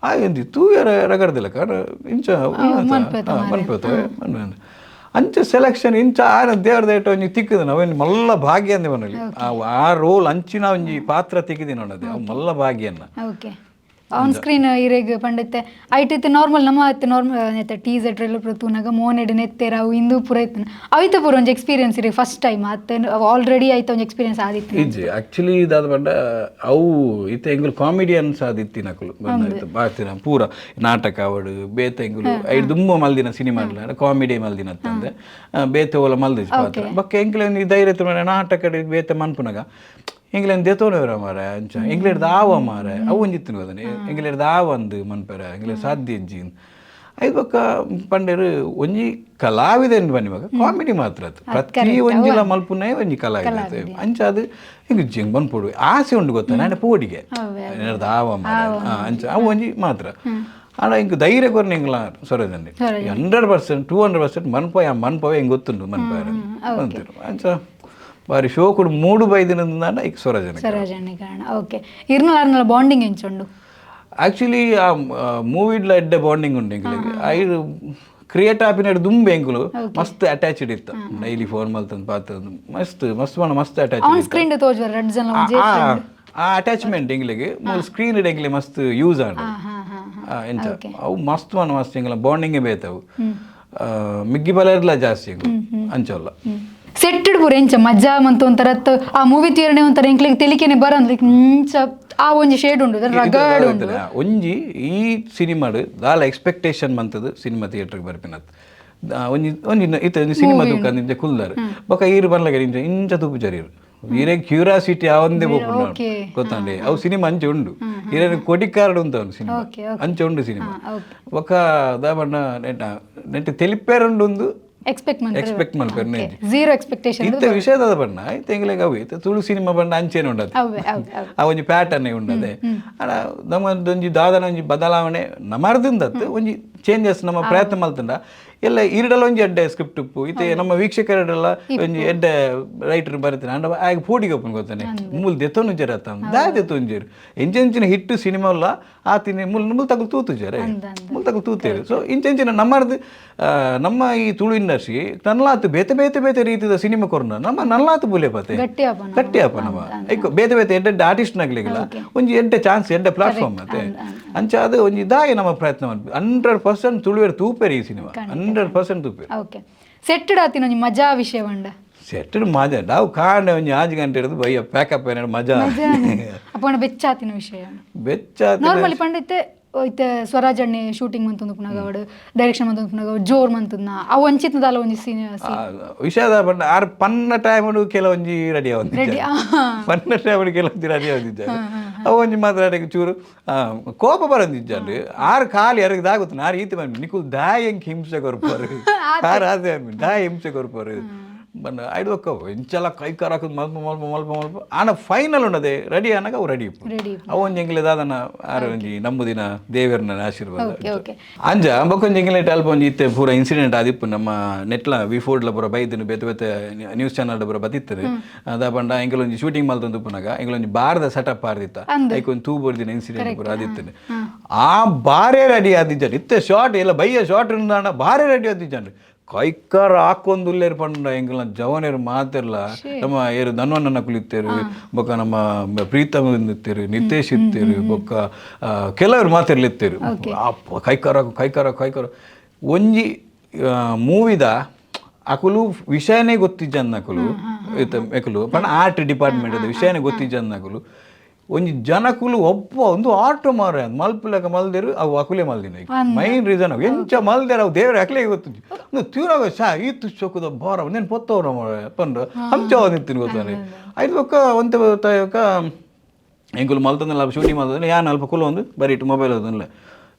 [SPEAKER 2] ಆಯ್ತು ತೂಯರ ರಗಡ್ದಿಲ್ಲ ಕಾರಣ ಇಂಚ ಮನ್ಪೇತವೆ ಅಂಚ ಸೆಲೆಕ್ಷನ್ ಇಂಚ ಆನ ದೇವ್ರ ದೇಟ ಒಂಜಿ ತಿಕ್ಕದ ಅವೇನು ಮಲ್ಲ ಭಾಗ್ಯ ಅಂದೆ ಮನಲ್ಲಿ ಆ ರೋಲ್ ಅಂಚಿನ ಒಂಜಿ ಪಾತ್ರ ತಿಕ್ಕಿದಿ ನೋಡದೆ ಅವು ಮಲ್ಲ ಭಾಗ್ಯನ್ನ
[SPEAKER 1] ಆನ್ ಸ್ಕ್ರೀನ್ ಇರೆಗ್ ಪಂಡತ್ತೆ ಐಟ್ ನಾರ್ಮಲ್ ನಮ್ಮ ನಾರ್ಮಲ್ ಟೀಸರ್ ಟ್ರೇಲರ್ ಪೂರ ತೂನಾಗ ಮೋನೆಡ್ ನೆತ್ತೆರ ಅವು ಇಂದು ಪೂರ ಇತ್ತು ಅವಿತ ಪೂರ ಒಂಜಿ ಎಕ್ಸ್ಪೀರಿಯನ್ಸ್ ಇರಿ ಫಸ್ಟ್ ಟೈಮ್ ಅತ್ತೆ ಆಲ್ರೆಡಿ ಆಯ್ತು ಒಂಜಿ ಎಕ್ಸ್ಪೀರಿಯನ್ಸ್ ಆದಿತ್ತು
[SPEAKER 2] ಇಜ್ಜಿ ಆಕ್ಚುಲಿ ಇದಾದ ಪಂಡ ಅವು ಇತ್ತೆ ಎಂಗುಲು ಕಾಮಿಡಿಯನ್ಸ್ ಆದಿತ್ತಿ ನಕುಲು ಬಾತಿನ ಪೂರ ನಾಟಕ ಅವಡು ಬೇತೆ ಎಂಗುಲು ಐದು ದುಂಬ ಮಲ್ದಿನ ಸಿನಿಮಾ ಕಾಮಿಡಿ ಮಲ್ದಿನ ಅಂತಂದೆ ಬೇತೆ ಓಲ ಮಲ್ದಿಸ್ ಪಾತ್ರ ಬಕ್ಕ ಎಂಕ್ಲೆ ಧೈರ್ಯ ನಾಟಕ ಬೇತೆ ಮನ್ಪುನಗ ಎಂಗ್ಲೇನ್ ದೆತೋನವರ ಮಾರ ಅಂಚ ಎಂಗ್ಲೇಡ್ ದಾವ ಮಾರ ಅವು ಒಂಜಿತ್ತಿನ ಹೋದನೆ ಎಂಗ್ಲೇಡ್ ದಾವ ಅಂದು ಮನ್ಪೆರ ಎಂಗ್ಲೇಡ್ ಸಾಧ್ಯ ಇಜ್ಜಿ ಐದು ಬೊಕ್ಕ ಪಂಡೇರು ಒಂಜಿ ಕಲಾವಿದನ್ ಬನ್ನಿ ಮಗ ಕಾಮಿಡಿ ಮಾತ್ರ ಪ್ರತಿ ಒಂಜಿಲ ಮಲ್ಪುನೇ ಒಂಜಿ ಕಲಾವಿದ ಅಂಚ ಅದು ಹಿಂಗೆ ಜಿಂಗ್ ಬಂದ್ಪೊಡು ಆಸೆ ಉಂಡು ಗೊತ್ತಾ ನಾನು ಪೋಡಿಗೆ ದಾವ ಮಾರ ಅಂಚ ಅವು ಒಂಜಿ ಮಾತ್ರ ಆಡ ಇಂಕ ಧೈರ್ಯ ಕೊರ್ನ ಎಂಗ್ಲ ಸೊರದಂಡಿ 100% 200% ಮನ್ಪವೇ ಹಿಂಗೆ ಗೊತ್ತುಂಡು ಮನ್ಪಾರ ಅಂತೀರು ಅಂಚ ಬಾರಿ ಶೋ ಕೂಡ 3 ದಿನದಿಂದ ಈಗ ಸ್ವರಾಜನ
[SPEAKER 1] ಕಾರಣ ಓಕೆ ಇರ್ನಲ ಬಾಂಡಿಂಗ್ ಎಂಚುಂಡು
[SPEAKER 2] ಆಕ್ಚುಲಿ ಆ ಮೂವಿಡ್ಲ ಎಡ್ಡೆ ಬಾಂಡಿಂಗ್ ಉಂಡು ಎಂಕ್ಲೆಗ್ ಐದು ಕ್ರಿಯೇಟ್ ಆಪಿನ ದುಂಬೆ ಎಂಕುಲು ಮಸ್ತ್ ಅಟ್ಯಾಚ್ಡ್ ಇತ್ತ ಡೈಲಿ ಫೋನ್ ಮಲ್ತಂದು ಪಾತಂದು ಮಸ್ತ್ ಮಸ್ತ್ ಮಸ್ತ್ ಅಟ್ಯಾಚ್ಡ್
[SPEAKER 1] ಆನ್ ಸ್ಕ್ರೀನ್ ತೋಜುವ ರೆಡ್ ಜನ
[SPEAKER 2] ಆ ಅಟ್ಯಾಚ್ಮೆಂಟ್ ಎಂಗ್ಲೆಗ್ ಮೂಲ ಸ್ಕ್ರೀನ್ ಎಂಗ್ಲೆ ಮಸ್ತ್ ಯೂಸ್ ಆಂಡ್ ಎಂಚ ಅವು ಮಸ್ತ್ ಮಸ್ತ್ ಎಂಗ್ಲ ಬಾಂಡಿಂಗೇ ಬೇತವು ಮಿಗ್ಗಿ ಬಲರ್ಲ ಜಾಸ್ತಿ ಅಂಚಲ್ಲ
[SPEAKER 1] ಸೆಟ್ಟಡ್ ಪೂರ ಎಂಚ ಮಜಾ ಮಂತ ಒಂಥರ ಆ ಮೂವಿ ತೀರನೆ ಒಂಥರ ಎಂಕ್ಲಿಗೆ ತೆಲಿಕೆನೆ ಬರಂದ್ ಇಂಚ ಆ ಒಂಜಿ ಶೇಡ್ ಉಂಡು ರಗಡ್ ಉಂಡು
[SPEAKER 2] ಒಂಜಿ ಈ ಸಿನಿಮಾಡ್ ದಾಲ ಎಕ್ಸ್ಪೆಕ್ಟೇಷನ್ ಮಂತದ ಸಿನಿಮಾ ಥಿಯೇಟರ್ಗೆ ಬರ್ಪಿನತ್ ಒಂಜಿ ಒಂಜಿ ಇತ್ತ ಒಂಜಿ ಸಿನಿಮಾ ದುಕಾನ್ ಇಂಚ ಕುಲ್ದಾರ್ ಬೊಕ ಈರು ಬರ್ಲಾಗ ಇಂಚ ತೂಪು ಜರೀರು ಈರೆ ಕ್ಯೂರಿಯಾಸಿಟಿ ಅವಂದೇ ಬೋಪುಂಡು ಗೊತ್ತಾಂಡೆ ಅವು ಸಿನಿಮಾ ಅಂಚೆ ಉಂಡು ಈರೆ ಕೊಡಿಕಾರ್ಡ್ ಉಂತ ಒಂದು ಸಿನಿಮಾ ಅಂಚೆ ಉಂಡು ಸಿನಿಮಾ ಬೊಕ ದಾಬಣ್ಣ ನೆಟ್ ತೆಲಿಪೇರುಂಡು ಒಂದು ಎಕ್ಸ್ಪೆಕ್ಟ್ ಮಲ್ಪೆರ್ನೆ
[SPEAKER 1] ಝೀರೋ ಎಕ್ಸ್ಪೆಕ್ಟೇಷನ್
[SPEAKER 2] ಇತ್ತ ವಿಷಯದ ಬಣ್ಣ ಐತೆ ಎಂಗ್ಲೆಗ್ ಅವು ಇತ್ತ ತುಳು ಸಿನಿಮಾ ಬಣ್ಣ ಅಂಚೆನೆ ಉಂಡದು ಆ ಒಂಜಿ ಪ್ಯಾಟರ್ನ್ ಉಂಡದೆ ಅಡ ನಮ್ಮದೊಂಜಿ ದಾದನ ಒಂಜಿ ಬದಲಾವಣೆ ನಮರ್ದಿಂದತ್ತು ಒಂಜಿ ಚೇಂಜಸ್ ನಮ್ಮ ಪ್ರಯತ್ನ ಮಲ್ತಂಡ ಎಲ್ಲ ಇರಡಲ ಒಂಜಿ ಎಡ್ಡೆ ಸ್ಕ್ರಿಪ್ಟ್ ಉಪ್ಪು ಇತ್ತೆ ನಮ್ಮ ವೀಕ್ಷಕರಡೆಲ್ಲ ಒಂಜಿ ಎಡ್ಡೆ ರೈಟರ್ ಬರೀತಾನೆ ಅಂಡ ಆಗ ಪೋಟಿಗೆ ಒಪ್ಪನ್ ಗೊತ್ತಾನೆ ಮೂಲ್ ದೆತ್ತೊಂದು ಜರತ್ತ ದೆತ್ತೊಂಜೇರು ಎಂಚೆಂಚಿನ ಹಿಟ್ಟು ಸಿನಿಮಾ ಅಲ್ಲ ಆತಿನ ಮುಲ್ ತಗಲು ತೂತುಜಾರೆ ಮುಲ್ ತಗಲು ತೂತೇರು ಸೊ ಇಂಚೆಂಚಿನ ನಮ್ಮದು ನಮ್ಮ ಈ ತುಳು ಇಂಡಸ್ಟ್ರಿ ನಲ್ಲಾತು ಬೇತೆ ರೀತಿಯ ಸಿನಿಮಾ ಕೊರ್ನ ನಮ್ಮ ನಲ್ಲಾತು ಬುಲೆ ಪಾತೆ ಗಟ್ಟಿ ಆಪ ನಮ್ಮ ಐಕೋ ಬೇತೆ ಎಡ್ಡೆ ಆರ್ಟಿಸ್ಟ್ ನಗ್ಲಿಗಿಲ್ಲ ಒಂಜಿ ಎಡ್ಡೆ ಚಾನ್ಸ್ ಎಡ್ಡೆ ಪ್ಲಾಟ್ಫಾರ್ಮ್ ಮತ್ತೆ ಅಂಚ ಅದು ಒಂಜಿ ದಾಯಿ ನಮ್ಮ ಪ್ರಯತ್ನ 100% ತುಳುವೇರು ತೂಪೇರಿ ಈ ಸಿನಿಮಾ 100% ತೂಪೇರು
[SPEAKER 1] ಓಕೆ ಸೆಟ್ಟಡ್ ಆತಿನ ಒಂಜಿ ಮಜಾ ವಿಷಯ ಬಂಡ
[SPEAKER 2] ಸೆಟ್ಟಡ್ ಮಜಾ ನಾವು ಕಾಂಡೆ ಒಂಜಿ 5 ಗಂಟೆ ಹಿಡಿದು ಬಯ್ಯ ಪ್ಯಾಕಪ್ ಏನಾಡು ಮಜಾ
[SPEAKER 1] ಅಪ್ಪನ ಬೆಚ್ಚಾತಿನ ವಿಷಯ ಬೆಚ್ಚಾತಿ ನಾರ್ಮಲಿ ಪಂಡಿತ್ತೆ ಇತ್ತೆ ಸ್ವರಾಜಣ್ಣೆ ಶೂಟಿಂಗ್ ಮಂತಂದು ಪುನಗ ಅವಡು ಡೈರೆಕ್ಷನ್ ಮಂತಂದು ಪುನಗ ಜೋರ್ ಮಂತದ್ನ ಅವು ಅಂಚಿತ್ನದಾಲ ಒಂಜಿ
[SPEAKER 2] ವಿಷಯದ ಬಂಡ ಆರು ಪನ್ನ ಟೈಮಡು ಕೆಲವೊಂಜಿ ರೆಡಿ ಆವಂದಿದ್ದ ಪನ್ನ ಟೈಮಡು ಕೆಲವೊಂಜಿ ರೆಡಿ ಆವಂದಿದ್ದ ಅವು ಒಂಜಿ ಮಾತಾಡಕ್ಕೆ ಚೂರು ಕೋಪ ಬರಂದಿಜ್ಜಂಡು ಆರು ಕಾಲು ಎರಗದಾಗುತ್ತ ಆರು ಈತಿ ಬಂದು ನಿಕುಲ್ ದಾಯ ಹೆಂಗೆ ಹಿಂಸೆ ಕೊರ್ಪರು ಆರು ಅದೇ ದಾಯ ಹಿಂಸೆ ಕೊರ್ಪರು ಬಣ್ಣ ಐದು ಒಕ್ಕವು ಇಂಚೆಲ್ಲ ಕೈ ಕಾರಾಕದು ಮಲ್ಪ ಆನ ಫೈನಲ್ ಉಂಡದೆ ರೆಡಿ ಅನ್ನಗ ಅವು ರೆಡಿ ಅವು ಒಂಜಿ ಎಂಗ್ಲೆದ ಅದನ್ನ ಆರು ಒಂಜಿ ನಂಬುದಿನ ದೇವರನ್ನ ಆಶೀರ್ವಾದ ಅಂಜ ಬೊಕೊಂಜಿ ಎಂಗ್ಲೆಟ್ ಅಲ್ಪ ಒಂಜಿ ಇತ್ತೆ ಪೂರ ಇನ್ಸಿಡೆಂಟ್ ಆದಿಪ್ಪು ನಮ್ಮ ನೆಟ್ಲ V4 ಪೂರ ಬೈದಿನ ಬೇತೆ ನ್ಯೂಸ್ ಚಾನಲ್ ಪೂರ ಬತ್ತಿತ್ತರು ಅದ ಪಂಡ ಎಂಗಳೊಂಜಿ ಶೂಟಿಂಗ್ ಮಲ್ತಂದು ಪುನಗ ಎಂಗಳೊಂಜಿ ಬಾರದ ಸೆಟಪ್ ಆರ್ದಿತ್ತ ಐಕೊಂದು ತೂಬೋರ್ದಿನ ಇನ್ಸಿಡೆಂಟ್ ಪೂರ ಆದಿತ್ತನೆ ಆ ಬಾರೇ ರೆಡಿ ಆದಿಜ್ಜಂಡು ಇತ್ತೆ ಶಾರ್ಟ್ ಎಲ್ಲ ಬಯ್ಯ ಶಾರ್ಟ್ ಉಂಡ ಬಾರೇ ರೆಡಿ ಆದಿಜ್ಜಂಡು ಕೈಕಾರ ಹಾಕೊಂದುಲ್ಲೇರು ಪಂಡ ಎಂಗ್ಲ ಜವನೇರು ಮಾತಿರ್ಲ ನಮ್ಮ ಏರು ಧನ್ವಣ್ಣನ ಕುಲಿತೇರು ಬೊಕ್ಕ ನಮ್ಮ ಪ್ರೀತಮ್ ಇತ್ತೇರು ನಿತೇಶ್ ಇತ್ತೇರು ಬೊಕ್ಕ ಕೆಲವರು ಮಾತಿರ್ಲಿತ್ತೇರು ಕೈಕಾರ ಒಂಜಿ ಮೂವಿದ ಅಕುಲು ವಿಷಯನೇ ಗೊತ್ತಿಜ್ಜಂದು ನಕುಲು ಎಕುಲು ಪಂಡ ಆರ್ಟ್ ಡಿಪಾರ್ಟ್ಮೆಂಟ್ ಅದ ವಿಷಯನೇ ಗೊತ್ತಿಜ್ಜಂದು ನಕುಲು ಒಂಜಿ ಜನಕುಲು ಒಬ್ಬ ಒಂದು ಆಟೋ ಮಾರ ಮಲ್ಪುಲಕ ಮಲ್ದೇರು ಅವು ಅಕುಲೆ ಮಲ್ದಿನ ಮೈನ್ ರೀಸನ್ ಅವು ಎಂಚ ಮಲ್ದೇರು ಅವು ದೇವ್ರ ಅಕಲೆ ಗೊತ್ತು ತೀರಾಗ ಈತು ಚೊಕ್ಕದ ಬಾರ ನೇನು ಪೊತ್ತವ್ರ ಪಂಡು ಹಂಚ ನಿಂತೀನಿ ಗೊತ್ತಾನೆ ಐದು ಒಕ್ಕ ಒಂತೆ ಗೊತ್ತಾಯಕ ಎಂಕುಲು ಮಲ್ತಂದಲ್ಲ ಶೂಟಿಂಗ್ ಮಲ್ತಂದ್ರೆ ಯಾನು ಅಲ್ಪ ಕುಲು ಒಂದು ಬರೀ ಇಟ್ಟು ಮೊಬೈಲ್ ಅದಲ್ಲ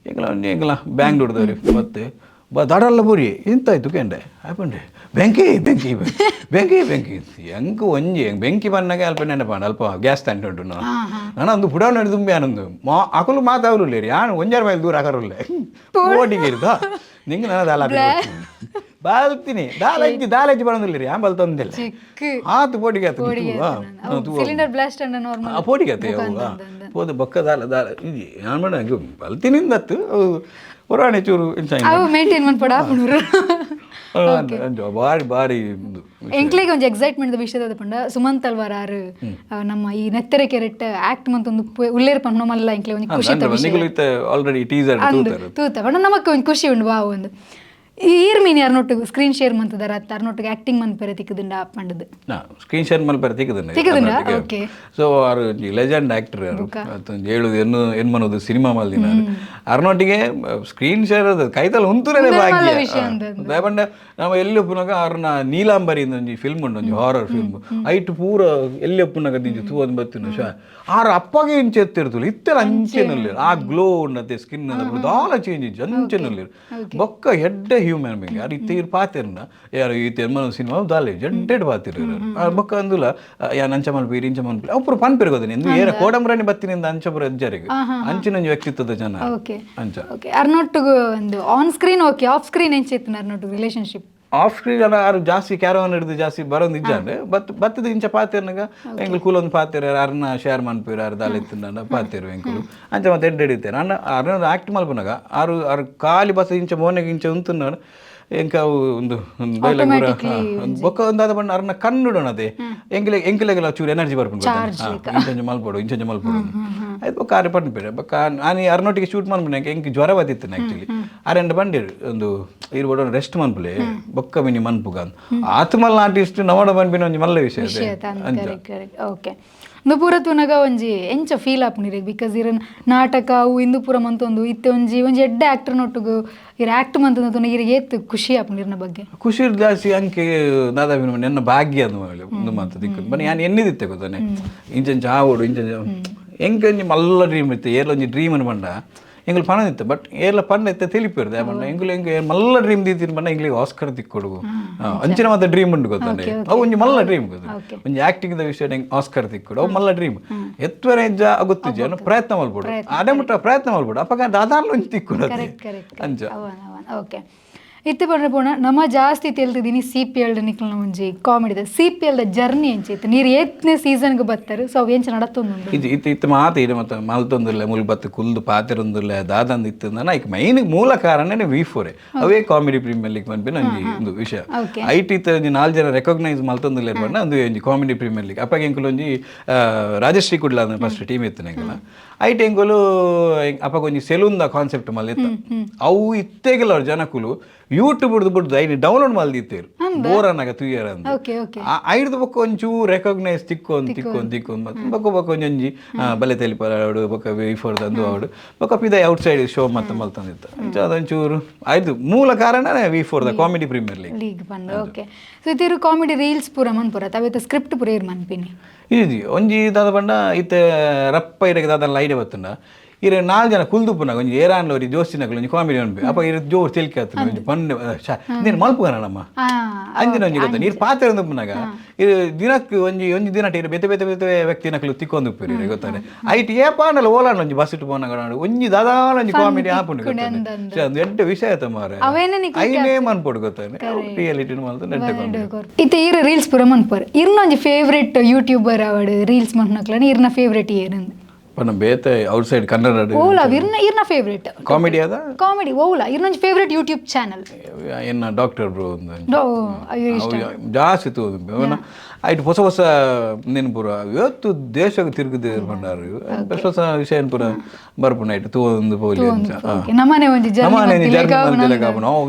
[SPEAKER 2] ಎಂಗ್ಲ ಬ್ಯಾಂಗ್ ದುಡ್ದವ್ರಿ ಮತ್ತೆ ದಡಲ್ಲ ಬುರಿ ಎಂತಾಯ್ತು ಕೆಂಡೆ ಆಪಂಡೆ ಬೆಂಕಿ ಬೆಂಕಿ ಬೆಂಕಿ ಬೆಂಕಿ ಹೆಂಗೆ ಒಂಜಿ ಬೆಂಕಿ ಬನ್ನಾಗೆ ಅಲ್ಪ ನೆನಪಾಂಡ ಅಲ್ಪ ಗ್ಯಾಸ್ ತಂಟು ಉಂಟು ನಾನು ಅಂದು ಪುಡ ನಡಿ ತುಂಬಿ ಆನಂದು ಅಕಲು ಮಾತಾವರುಲ್ಲ ರೀ ಯಾನು ಒಂಜಾರ ಮೈಲ್ ದೂರ ಹಾಕರುಲ್ಲ ಓಟಿಗೆ ಇರುತ್ತಾ ನಿಂಗೆ ನಾನು ದಾಲ ಬಾಲ್ತೀನಿ ದಾಲಜ್ಜಿ ಬರೋದಿಲ್ಲ ರೀ ಆಂಬಲ್ ತಂದಿಲ್ಲ ಆತು ಪೋಟಿಗೆ ಆತು
[SPEAKER 1] ಸಿಲಿಂಡರ್ ಬ್ಲಾಸ್ಟ್ ಅನ್ನ ನಾರ್ಮಲ್
[SPEAKER 2] ಪೋಟಿಗೆ ಆತೆ ಹೋದ ಬೊಕ್ಕ ದಾಲ ಇದು ನಾನು ಮಾಡ ಬಲ್ತಿನಿಂದತ್ತು ಪುರಾಣಿ ಚೂರು
[SPEAKER 1] ಅವು ಮೇಂಟೈನ್ ಮಾಡ್ಪಡ
[SPEAKER 2] ಬಾರಿ ಬಾರಿ
[SPEAKER 1] ಎಂಕ್ಲೆಗೆ ಒಂದು ಎಕ್ಸೈಟ್ಮೆಂಟ್ ವಿಷಯದ ಪಂಡ ಸುಮಂತ್ ಅಲ್ವಾರ ನಮ್ಮ ಈ ನೆತ್ತರೆ ಕೆರೆಟ್ ಆಕ್ಟ್ ಮಂತ್ ಒಂದು ಉಳ್ಳೇರ್ ಪಂಡ ಮಲ್ಲ ಎಂಕ್ಲೆ ಒಂದು ಖುಷಿ
[SPEAKER 2] ಆಲ್ರೆಡಿ ಟೀಸರ್
[SPEAKER 1] ತೂತ ಪಂಡ ನಮಕ್ ಒಂದು ಖುಷಿ ಉಂಡು ವಾವ್ ಒಂದು ಈರ್ ಮೀನ್ ಯಾರನೊಟ್ಟಿಗೆ ಸ್ಕ್ರೀನ್ ಶೇರ್ ಮಂತದಾರ ಅರ್ನೊಟ್ಟಿಗೆ ಆಕ್ಟಿಂಗ್ ಮನ್ಪೆರೆ ತಿಕ್ಕದಿಂಡ ಪಂಡದು
[SPEAKER 2] ಸ್ಕ್ರೀನ್ ಶೇರ್ ಮಲ್ಪೆರೆ ತಿಕ್ಕದಿಂಡ
[SPEAKER 1] ಓಕೆ
[SPEAKER 2] ಸೊ ಆರು ಲೆಜೆಂಡ್ ಆಕ್ಟರ್ ಹೇಳುದು ಎನ್ಮನೋದು ಸಿನಿಮಾ ಮಲ್ದಿನ ಅರ್ನೊಟ್ಟಿಗೆ ಸ್ಕ್ರೀನ್ ಶೇರ್ ಅದು ಕೈತಲ್ ಉಂತುರೇ ಭಾಗ್ಯ ಪಂಡ ನಾವು ಎಲ್ಲಿ ಒಪ್ಪುನಾಗ ಅವ್ರನ್ನ ನೀಲಾಂಬರಿ ಒಂಜಿ ಫಿಲ್ಮ್ ಉಂಡು ಒಂಜಿ ಹಾರರ್ ಫಿಲ್ಮ್ ಐಟ್ ಪೂರ ಎಲ್ಲಿ ಒಪ್ಪುನಾಗ ನಿಂಜು ತೂ ಒಂದು ಬತ್ತಿನ ಆರು ಅಪ್ಪಗೆ ಇಂಚೆ ಎತ್ತಿರ್ತಲ್ಲ ಇತ್ತೆಲ್ಲ ಅಂಚೆನಲ್ಲಿ ಆ ಗ್ಲೋ ಉಂಡತೆ ಸ್ಕಿನ್ ದಾಲ ಚೇಂಜ್ ಇಜ್ಜು ಅಂಚೆನಲ್ಲಿ ಬೊಕ್ಕ ಎಡ್ಡೆ ಹ್ಯೂಮನ್ ಬೀಂಗ್ ಯಾರು ಇತ್ತೆ ಇರು ಪಾತಿರ್ನ ಯಾರು ಈತ ಎನ್ಮನ ಸಿನಿಮಾ ದಾಲೆ ಜಡ್ಡೆಡ್ ಪಾತಿರ್ ಬೊಕ್ಕ ಅಂದುಲ ಯಾನ್ ಅಂಚ ಮಲ್ಪೀರಿ ಇಂಚ ಮಲ್ಪೀರಿ ಅಪ್ಪರು ಪನ್ಪಿರ್ಗೋದು ನಿಂದು ಏನ ಕೋಡಂಬರಾಣಿ ಬತ್ತಿನಿಂದ ಅಂಚಪುರ ಅಜ್ಜರಿಗೆ ಅಂಚಿನಂಜು ವ್ಯಕ್ತಿತ್ವದ ಜನ ಅಂಚ
[SPEAKER 1] ಅರ್ನೊಟ್ಟಿಗೆ ಒಂದು on screen okay off screen ಎಂಚಿತ್ತು ಅರ್ನೊಟ್ಟಿಗೆ ರಿಲೇಶನ್ಶಿಪ್
[SPEAKER 2] ಆಫ್ ಸ್ಕ್ರೀನ್ ಯಾರು ಜಾಸ್ತಿ ಕ್ಯಾರವನ್ ಹಿಡಿದು ಜಾಸ್ತಿ ಬರೋದು ನಿಜ ಅಂದ್ರೆ ಬತ್ತದ ಇಂಚ ಪಾತಿರ್ನಾಗ ಎಂಗ್ಳು ಕೂಲೊಂದು ಪಾತಿರ ಅರ್ನ ಶೇರ್ ಮನ್ಪೀರ ಅರ್ ದಾಲೆತ್ತಿನ ಪಾತಿರು ಎಂಕುಲು ಅಂಚ ಮತ್ತೆ ಎಡ್ಡೆ ಹಿಡಿತಾರೆ ಅರ್ನ ಆಕ್ಟ್ ಮಲ್ಪನಾಗ ಆರು ಖಾಲಿ ಬಸ್ ಇಂಚ ಮೋನೆಗೆ ಇಂಚ ಉಂತುನ ಎಂಕ ಒಂದು ಡೈಲಾಗ್ ಬೊಕ್ಕ ಒಂದಾದ ಬಣ್ಣ ಅರ್ನ ಕಣ್ಣುಡೋಣದೆ ಎಂಕಿಲೆಗೆಲ್ಲ ಚೂರು ಎನರ್ಜಿ ಬರ್ಕೊಂಡು ಇಂಚಂಜ ಮಲ್ಪಡು ಇಂಚಂಜ ಮಲ್ಪಡು ಆಯ್ತು ಬೊಕ್ಕ ಆರೆ ಪಡ್ಬೇಡ ಬೊಕ್ಕ ನಾನು ಅರ್ನೊಟ್ಟಿಗೆ ಶೂಟ್ ಮಾಡ್ಬಿಡ ಎಂಕಿ ಜ್ವರ ಬತ್ತಿತ್ತು ಆ್ಯಕ್ಚುಲಿ ಅರೆಂಡ್ ಬಂದಿರು ಒಂದು ಇರ್ಬೋಡು ರೆಸ್ಟ್ ಮನ್ಪುಲೆ ಬೊಕ್ಕ ಮಿನಿ ಮನ್ಪುಗ ಆತ್ಮಲ್ ಆರ್ಟಿಸ್ಟ್ ನವಡ ಬಂದ್ಬಿನ ಒಂಜಿ ಮಲ್ಲ ವಿಷಯ
[SPEAKER 1] ಓಕೆ ಇಂದುಪುರತುನಗ ಒಂಜಿ ಎಂಚ ಫೀಲ್ ಆಪುನಿರಿ ಬಿಕಾಸ್ ಇರ ನಾಟಕ ಅವು ಇಂದುಪುರ ಮಂತೊಂದು ಇತ್ತೆ ಒಂಜಿ ಎಡ್ಡೆ ಆಕ್ಟರ್ ನೊಟ್ಟುಗು ಇರ ಆಕ್ಟ್ ಮಂತೊಂದು ಇರ ಏತ್ ಖುಷಿ ಆಪುನಿರ್ನ ಬಗ್ಗೆ
[SPEAKER 2] ಖುಷಿ ಜಾಸ್ತಿ ಅಂಕೆ ದಾದಾ ನನ್ನ ಭಾಗ್ಯ ಅಂದು ಒಂದು ಮಾತು ದಿಕ್ಕು ಬನ್ನಿ ನಾನು ಎನ್ನಿದಿತ್ತೆ ಗೊತ್ತಾನೆ ಇಂಚಂಚ ಆವೋಡು ಇಂಚಂಚ ಎಂಕೊಂಜಿ ಮಲ್ಲ ಡ್ರೀಮ್ ಇತ್ತು ಏರ್ಲೊಂಜಿ ಡ್ರೀಮ್ ಅನ್ನು ಬಂಡ ಎಂಗ್ಳು ಪಣ ಇತ್ತು ಬಟ್ ಏರ್ಲ ಪಣ್ಣ ಇತ್ತೆ ತಿಳಿಪಿರ್ದೆ ಬಣ್ಣ ಎಂಗ್ಳು ಮಲ್ಲ ಡ್ರೀಮ್ ದೀತಿನ ಬಣ್ಣ ಎಂಗ್ಳಿಗೆ ಆಸ್ಕರ್ ತಿಕ್ಕೊಡು ಅಂಚಿನ ಮತ್ತೆ ಡ್ರೀಮ್ ಉಂಟು ಗೊತ್ತಾನೆ ಅವು ಒಂಜಿ ಮಲ್ಲ ಡ್ರೀಮ್ ಗೊತ್ತಾನೆ ಒಂಜಿ ಆಕ್ಟಿಂಗ್ ವಿಷಯ ಹೆಂಗೆ ಆಸ್ಕರ್ ತಿಕ್ಕೊಡು ಅವು ಮಲ್ಲ ಡ್ರೀಮ್ ಎತ್ತುವರೆ ಹೆಜ್ಜ ಆಗುತ್ತಿಜ್ಜ ಅನ್ನೋ ಪ್ರಯತ್ನ ಮಾಡ್ಬಿಡು ಅದೇ ಮುಟ್ಟ ಪ್ರಯತ್ನ ಮಾಡ್ಬಿಡು ಅಪ್ಪ ದಾದಾರ್ಲು ಒಂಜಿ ತಿಕ್ಕೊಡು ಅಂಚ
[SPEAKER 1] ಓಕೆ ಇತ್ತೆ ಬಂದ್ರೆ ಪೋಣ ನಮ್ಮ ಜಾಸ್ತಿ ತೇಲ್ತಿದ್ದೀನಿ ಸಿ ಪಿ ಎಲ್ ನಿಕ್ಲ ಒಂಜಿ ಕಾಮಿಡಿದ ಸಿ ಪಿ ಎಲ್ ಜರ್ನಿ ಎಂಚಿತ್ತು ನೀರು ಏತ್ನೇ ಸೀಸನ್ಗೆ ಬರ್ತಾರೆ ಸೊ ಅವು ಎಂಚ ನಡತ್ತೊಂದು
[SPEAKER 2] ಇತ್ತು ಮಾತು ಇದೆ ಮತ್ತೆ ಮಲ್ತೊಂದಿಲ್ಲ ಮುಲ್ ಬತ್ತು ಕುಲ್ದು ಪಾತಿರೊಂದಿಲ್ಲ ದಾದಂದು ಇತ್ತು ನೈಕ್ ಮೈನ್ ಮೂಲ ಕಾರಣನೇ V4 ಅವೇ ಕಾಮಿಡಿ ಪ್ರೀಮಿಯರ್ ಲೀಗ್ ಬಂದ್ಬಿ ನಂಜಿ ಒಂದು ವಿಷಯ ಐಟ್ ಇತ್ತು ಒಂಜಿ 4 ಜನ ರೆಕಗ್ನೈಸ್ ಮಲ್ತೊಂದಿಲ್ಲ ಬಂಡ ಒಂದು ಒಂಜಿ ಕಾಮಿಡಿ ಪ್ರೀಮಿಯರ್ ಲೀಗ್ ಅಪ್ಪಾಗ ಎಂಕುಲು ಒಂಜಿ ರಾಜಶ್ರೀ ಕುಡ್ಲ ಅಂದ್ರೆ ಫಸ್ಟ್ ಟೀಮ್ ಇತ್ತು ನಂಗೆಲ್ಲ ಐಟ್ ಎಂಕುಲು ಅಪ್ಪಾಗ ಒಂಜಿ ಸೆಲೂನ್ದ ಕಾನ್ಸೆಪ್ಟ್ ಮಲ್ಲಿತ್ತ ಅವು ಇತ್ತೆಗೆಲ್ಲ ಅವ್ರ ಜನಕುಲು ಯೂಟ್ಯೂಬ್ ಬಿಡ್ದು ಐದು ಡೌನ್ಲೋಡ್ ಮಲ್ದಿತ್ತೇರು ಬೋರ್ ಅನ್ನಾಗ ತುಯ್ಯರ ಅಂತ ಐದು ಬೊಕ್ಕ ಒಂಚೂ ರೆಕಗ್ನೈಸ್ ತಿಕ್ಕೊಂದು ಬೊಕ್ಕ ಒಂಜಿ ಬಲೆ ತೆಲಿಪರಾಡು ಬೊಕ್ಕ V4 ತಂದು ಆವಡು ಬೊಕ್ಕ ಪಿದ ಔಟ್ ಸೈಡ್ ಶೋ ಮತ್ತೆ ಮಲ್ತಂದಿತ್ತು ಅದೊಂಚೂರು ಐದು ಮೂಲ ಕಾರಣನೇ V4 ಕಾಮಿಡಿ ಪ್ರೀಮಿಯರ್ ಲೀಗ್
[SPEAKER 1] ಬಂದು ಓಕೆ ಸೊ ಇತ್ತಿರು ಕಾಮಿಡಿ ರೀಲ್ಸ್ ಪೂರ ಮನ್ಪುರ ತಾವೈತೆ ಸ್ಕ್ರಿಪ್ಟ್ ಪೂರ ಏರ್ ಮನ್ಪಿನಿ
[SPEAKER 2] ಇದು ಒಂಜಿ ದಾದ ಬಂಡ ಇತ್ತೆ ರಪ್ಪ ಇರಗೆ ದಾದಲ್ಲ ಐಡಿಯಾ ಬತ್ತುಂಡ ಇರ 4 ಜನ ಕುಲ್ದುಪ್ಪುನಾಗ ಒಂಜಿ ಏರಾನ್ಲ ಅವ್ರಿ ಜೋಸ್ತಿನಾಗಲು ಒಂಜಿ ಕಾಮಿಡಿ ಅನ್ಬಿ ಅಪ್ಪ ಇರ ಜೋರು ತಿಳ್ಕೆ ಆತು ಒಂಜಿ ಪಂಡೆ ನೀನು ಮಲ್ಪುಗನ ನಮ್ಮ ಅಂಜಿನ ಒಂಜಿ ಗೊತ್ತ ನೀರು ಪಾತ್ರ ಅಂದುಪ್ಪುನಾಗ ಇದು ದಿನಕ್ಕೆ ಒಂಜಿ ದಿನ ಇರು ಬೆತೆ ಬೆತೆ ಬೆತೆ ವ್ಯಕ್ತಿನಕಲು ತಿಕ್ಕೊಂದು ಉಪ್ಪಿರಿ ಗೊತ್ತಾರೆ ಐಟ್ ಏಪಾಂಡಲ್ಲ ಓಲಾಂಡ್ ಒಂಜಿ ಬಸ್ ಇಟ್ಟು ಪೋನಾಗ ಒಂಜಿ ದಾದಾಲ ಒಂಜಿ ಕಾಮಿಡಿ ಆಪುಂಡು ಗೊತ್ತಾನೆ ಅದು ಎಡ್ಡೆ ವಿಷಯ ಆಯ್ತು ಮಾರೆ ಐನೇ ಮನ್ಪೊಡು ಗೊತ್ತಾನೆ ರಿಯಾಲಿಟಿ ಮಲ್ತು ನೆಡ್ಡೆ
[SPEAKER 1] ಇತ್ತೆ ಇರ ರೀಲ್ಸ್ ಪೂರ ಮನ್ಪುರ ಇರ್ನೊಂಜಿ ಫೇವ್ರೆಟ್ ಯೂಟ್ಯೂಬರ್ ಅವಡ್ ರೀಲ್ಸ್ ಮನ್ಪನಕ್ಲನ ಇರ್ನ ಫೇವ್ರೆಟ್ ಏನಂದು
[SPEAKER 2] ಪನ್ನ ಬೇತೆ ಔಟ್ ಸೈಡ್ ಕನ್ನಡ
[SPEAKER 1] ಓಲಾ ಇರ್ನ ಫೇವ್ರೆಟ್
[SPEAKER 2] ಕಾಮಿಡಿ ಅದ
[SPEAKER 1] ಕಾಮಿಡಿ ಓಲಾ ಇರ್ನೊಂಜಿ ಫೇವ್ರೆಟ್ ಯೂಟ್ಯೂಬ್ ಚಾನಲ್
[SPEAKER 2] ಎನ್ನ ಡಾಕ್ಟರ್ ಬ್ರೋ ಜಾಸ್ತಿ ತೋದು ಐಟ್ ಹೊಸ ಹೊಸ ನೆನಪುರ ಇವತ್ತು ದೇಶಕ್ಕೆ ತಿರುಗದೆ ಬಂಡಾರು ಹೊಸ ಹೊಸ ವಿಷಯ ಪುರ ಬರ್ಪುನ ಐಟ್ ತೋಂದು ಪೋಲಿ
[SPEAKER 1] ನಮ್ಮನೆ ಒಂಜಿ
[SPEAKER 2] ನಾವು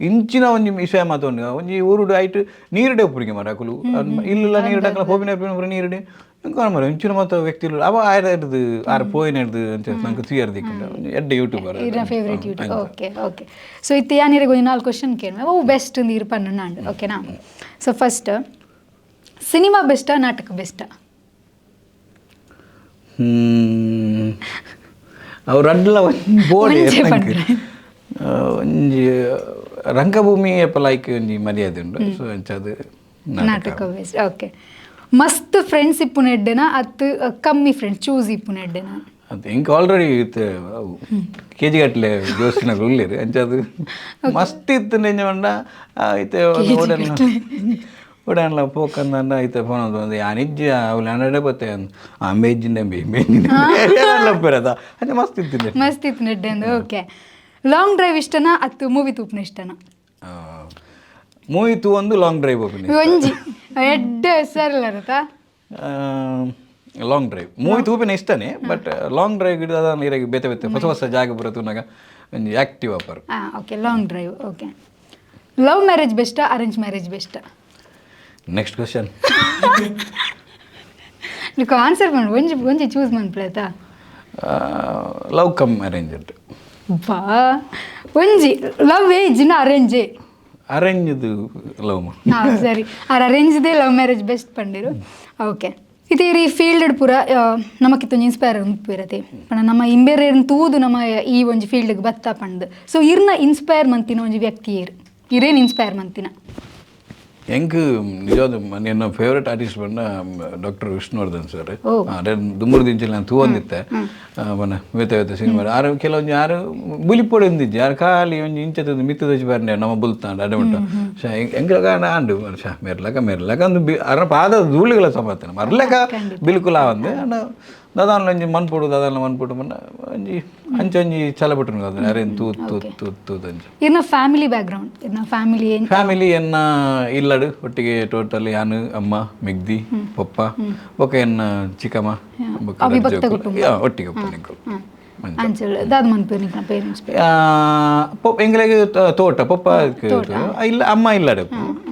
[SPEAKER 2] ಇಂಚಿನ ಒಂಜಿ ವಿಷಯ ಮಾತೊಂಡು ಒಂಜಿ ಊರುಡು ಐಟ್ ನೀರುಡೆ ಉಪ್ಪುರಿಗೆ ಮರಾಕುಲು ಇಲ್ಲ ನೀರುಡಕಲ ಹೋಬಿನ ನೀರುಡೆ ಮರ ಇಂಚಿನ ಮತ್ತು ವ್ಯಕ್ತಿಗಳು ಅವ ಆಯ್ದು ಆರು ಪೋಯಿನ ಹಿಡ್ದು ಅಂತ ನಂಗೆ ತುಯ್ಯರ್ದಿಕ್ಕಿಂದ ಎಡ್ಡೆ YouTuber
[SPEAKER 1] favourite YouTube okay okay so ಇತ್ತು ಯಾನಿರಿಗೆ ಒಂದು 4 ಕ್ವಶನ್ ಕೇಳುವ ಅವು ಬೆಸ್ಟ್ ನೀರು ಪನ್ನಂಡು ಓಕೆನಾ ಸೊ ಫಸ್ಟ್ ಸಿನಿಮಾ ಬೆಸ್ಟಾ ನಾಟಕ ಬೆಸ್ಟಾ
[SPEAKER 2] ಅವ್ರು ಅಡ್ಲ ಬೋಡಿ ಒಂಜಿ ರಂಗಭೂಮಿ ಲೈಕ್ ಒಂಜಿ ಮರ್ಯಾದೆ ಉಂಡು ಸೊ ಅಂಚದು
[SPEAKER 1] ನಾಟಕ ಬೇಸ್ ಓಕೆ ಮಸ್ತ್ ಫ್ರೆಂಡ್ಸ್ ಇಪ್ಪುನ ಎಡ್ಡೆನ ಅತ್ ಕಮ್ಮಿ ಫ್ರೆಂಡ್ಸ್ ಚೂಸ್ ಇಪ್ಪುನ ಎಡ್ಡೆನ
[SPEAKER 2] ಅದು ಇಂಕ ಆಲ್ರೆಡಿ ಕೆಜಿ ಗಟ್ಟಲೆ ದೋಸ್ತಿನಾಗ ಉಳ್ಳೇರು ಅಂಚದು ಮಸ್ತ್ ಇತ್ತು ನೆಂಜ ಮಂಡ ಐತೆ ಉಡಾನ್ಲ ಪೋಕಂದ ಐತೆ ಫೋನ್ ಒಂದು ಯಾನಿಜ್ಜಿ ಅವ್ಲು ಹಂಡ್ರೆಡೇ ಬತ್ತೆ ಮೇಜಿಂಡೆ ಮೇಜಿಂದ ಅಂಚ ಮಸ್ತ್ ಇತ್ತು
[SPEAKER 1] ಮಸ್ತ್ ಇತ್ತು ನೆಡ್ಡೆ ಅಂದು ಓಕೆ ಲಾಂಗ್ ಡ್ರೈವ್ ಇಷ್ಟನಾ ಅತ್ ಮೂವಿ ತೂಪ್ನ ಇಷ್ಟನಾ
[SPEAKER 2] ಮೂವಿ ತೂ ಒಂದು ಲಾಂಗ್ ಡ್ರೈವ್ ಹೋಗ್ತೀನಿ
[SPEAKER 1] ಒಂಜಿ ಎಡ್ಡೆ ಸರ್ಲರತ
[SPEAKER 2] ಲಾಂಗ್ ಡ್ರೈವ್ ಮೂವಿ ತೂಪಿನ ಇಷ್ಟನೇ ಬಟ್ ಲಾಂಗ್ ಡ್ರೈವ್ ಗಿಡದ ನೀರಾಗಿ ಬೇತೆ ಬೇತೆ ಹೊಸ ಹೊಸ ಜಾಗ ಬರತ್ತುನಾಗ ಒಂದು ಆ್ಯಕ್ಟಿವ್ ಅಪ್ಪರು
[SPEAKER 1] okay long drive okay love marriage ಬೆಸ್ಟಾ ಅರೇಂಜ್ ಮ್ಯಾರೇಜ್ ಬೆಸ್ಟಾ
[SPEAKER 2] ನೆಕ್ಸ್ಟ್ ಕ್ವಶನ್
[SPEAKER 1] ನೀವು ಆನ್ಸರ್ ಮಾಡಿ ಒಂಜಿ ಒಂಜಿ ಚೂಸ್ ಮಾಡ್ಪ್ಲೇತಾ
[SPEAKER 2] ಲವ್ ಕಮ್ ಅರೇಂಜ್ಡ್
[SPEAKER 1] ಬಾ ಒಂಜಿ ಲವ್ ಏಜಿನ ಅರೇಂಜೇ
[SPEAKER 2] ಅರೇಂಜ್ದು ಲವ್
[SPEAKER 1] ಸರಿ ಅರೇಂಜ್ದೇ ಲವ್ ಮ್ಯಾರೇಜ್ ಬೆಸ್ಟ್ ಪಂಡಿರು ಓಕೆ ಇದು ಈ ಫೀಲ್ಡ್ ಪೂರ ನಮಕಿತ್ತೊಂದು ಇನ್ಸ್ಪೈರ್ ಉಂಪಿರತ್ತೆ ಪಣ ನಮ್ಮ ಇಂಬೇರೆ ತೂದು ನಮ್ಮ ಈ ಒಂಜಿ ಫೀಲ್ಡ್ಗೆ ಬತ್ತಾ ಪಂಡ್ ಸೊ ಇರ್ನ ಇನ್ಸ್ಪೈರ್ ಮಂತಿನ ಒಂಜಿ ವ್ಯಕ್ತಿ ಇರೇನು ಇನ್ಸ್ಪೈರ್ ಮಂತಿನ
[SPEAKER 2] ಹೆಂಗೆ ನಿಜವಾದ ನನ್ನ ಫೇವ್ರೆಟ್ ಆರ್ಟಿಸ್ಟ್ ಬಂದ ಡಾಕ್ಟರ್ ವಿಷ್ಣುವರ್ಧನ್ ಸರ್ ಅದೇ ದುಮ್ಮೂರು ದಿಂಚಲ್ಲಿ ನಾನು ತೂವಂದಿತ್ತೆ ಮನ ಬೇತೆ ಬೇತೆ ಸಿನಿಮಾ ಆರು ಕೆಲವೊಂದು ಯಾರು ಬುಲಿಪೊಡಿ ಒಂದಿಜ್ಜಿ ಯಾರು ಖಾಲಿ ಒಂಜಿ ಇಂಚದ ಮಿತ್ತದಚ್ಚಿ ಬರ್ನೆ ನಮ್ಮ ಬುಲ್ತಾಂಡ ಅಡೆ ಉಂಟು ಹೆಂಗೆ ಆಂಡು ಮೆರ್ಲಕ ಒಂದು ಅರ ಪಾದ ಧೂಳಿಗಳ ಸಮರ್ಥನೆ ಮರ್ಲಕ ಬಿಲ್ಕುಲ ಒಂದು ದಾದಾನ ಒಂಜಿ ಮನ್ಪುಡು ಮನ್ನ ಒಂಜಿ ಅಂಚೊಂಜಿ ಚಲ ಬಿಟ್ಟು ಅದು ಅರೇನು ತೂತ್ ಅಂಚು
[SPEAKER 1] ಇರ್ನ ಫ್ಯಾಮಿಲಿ ಬ್ಯಾಕ್ಗ್ರೌಂಡ್ ಇರ್ನ
[SPEAKER 2] ಫ್ಯಾಮಿಲಿ ಎನ್ನ ಇಲ್ಲಡು ಒಟ್ಟಿಗೆ ಟೋಟಲ್ ಯಾನು ಅಮ್ಮ ಮೆಗ್ದಿ ಪಪ್ಪ ಬೊಕ ಎನ್ನ ಚಿಕ್ಕಮ್ಮ ಒಟ್ಟಿಗೆ ಎಂಗ್ಲೆಗೆ ತೋಟ ಪಪ್ಪ ಇಲ್ಲ ಅಮ್ಮ ಇಲ್ಲಡು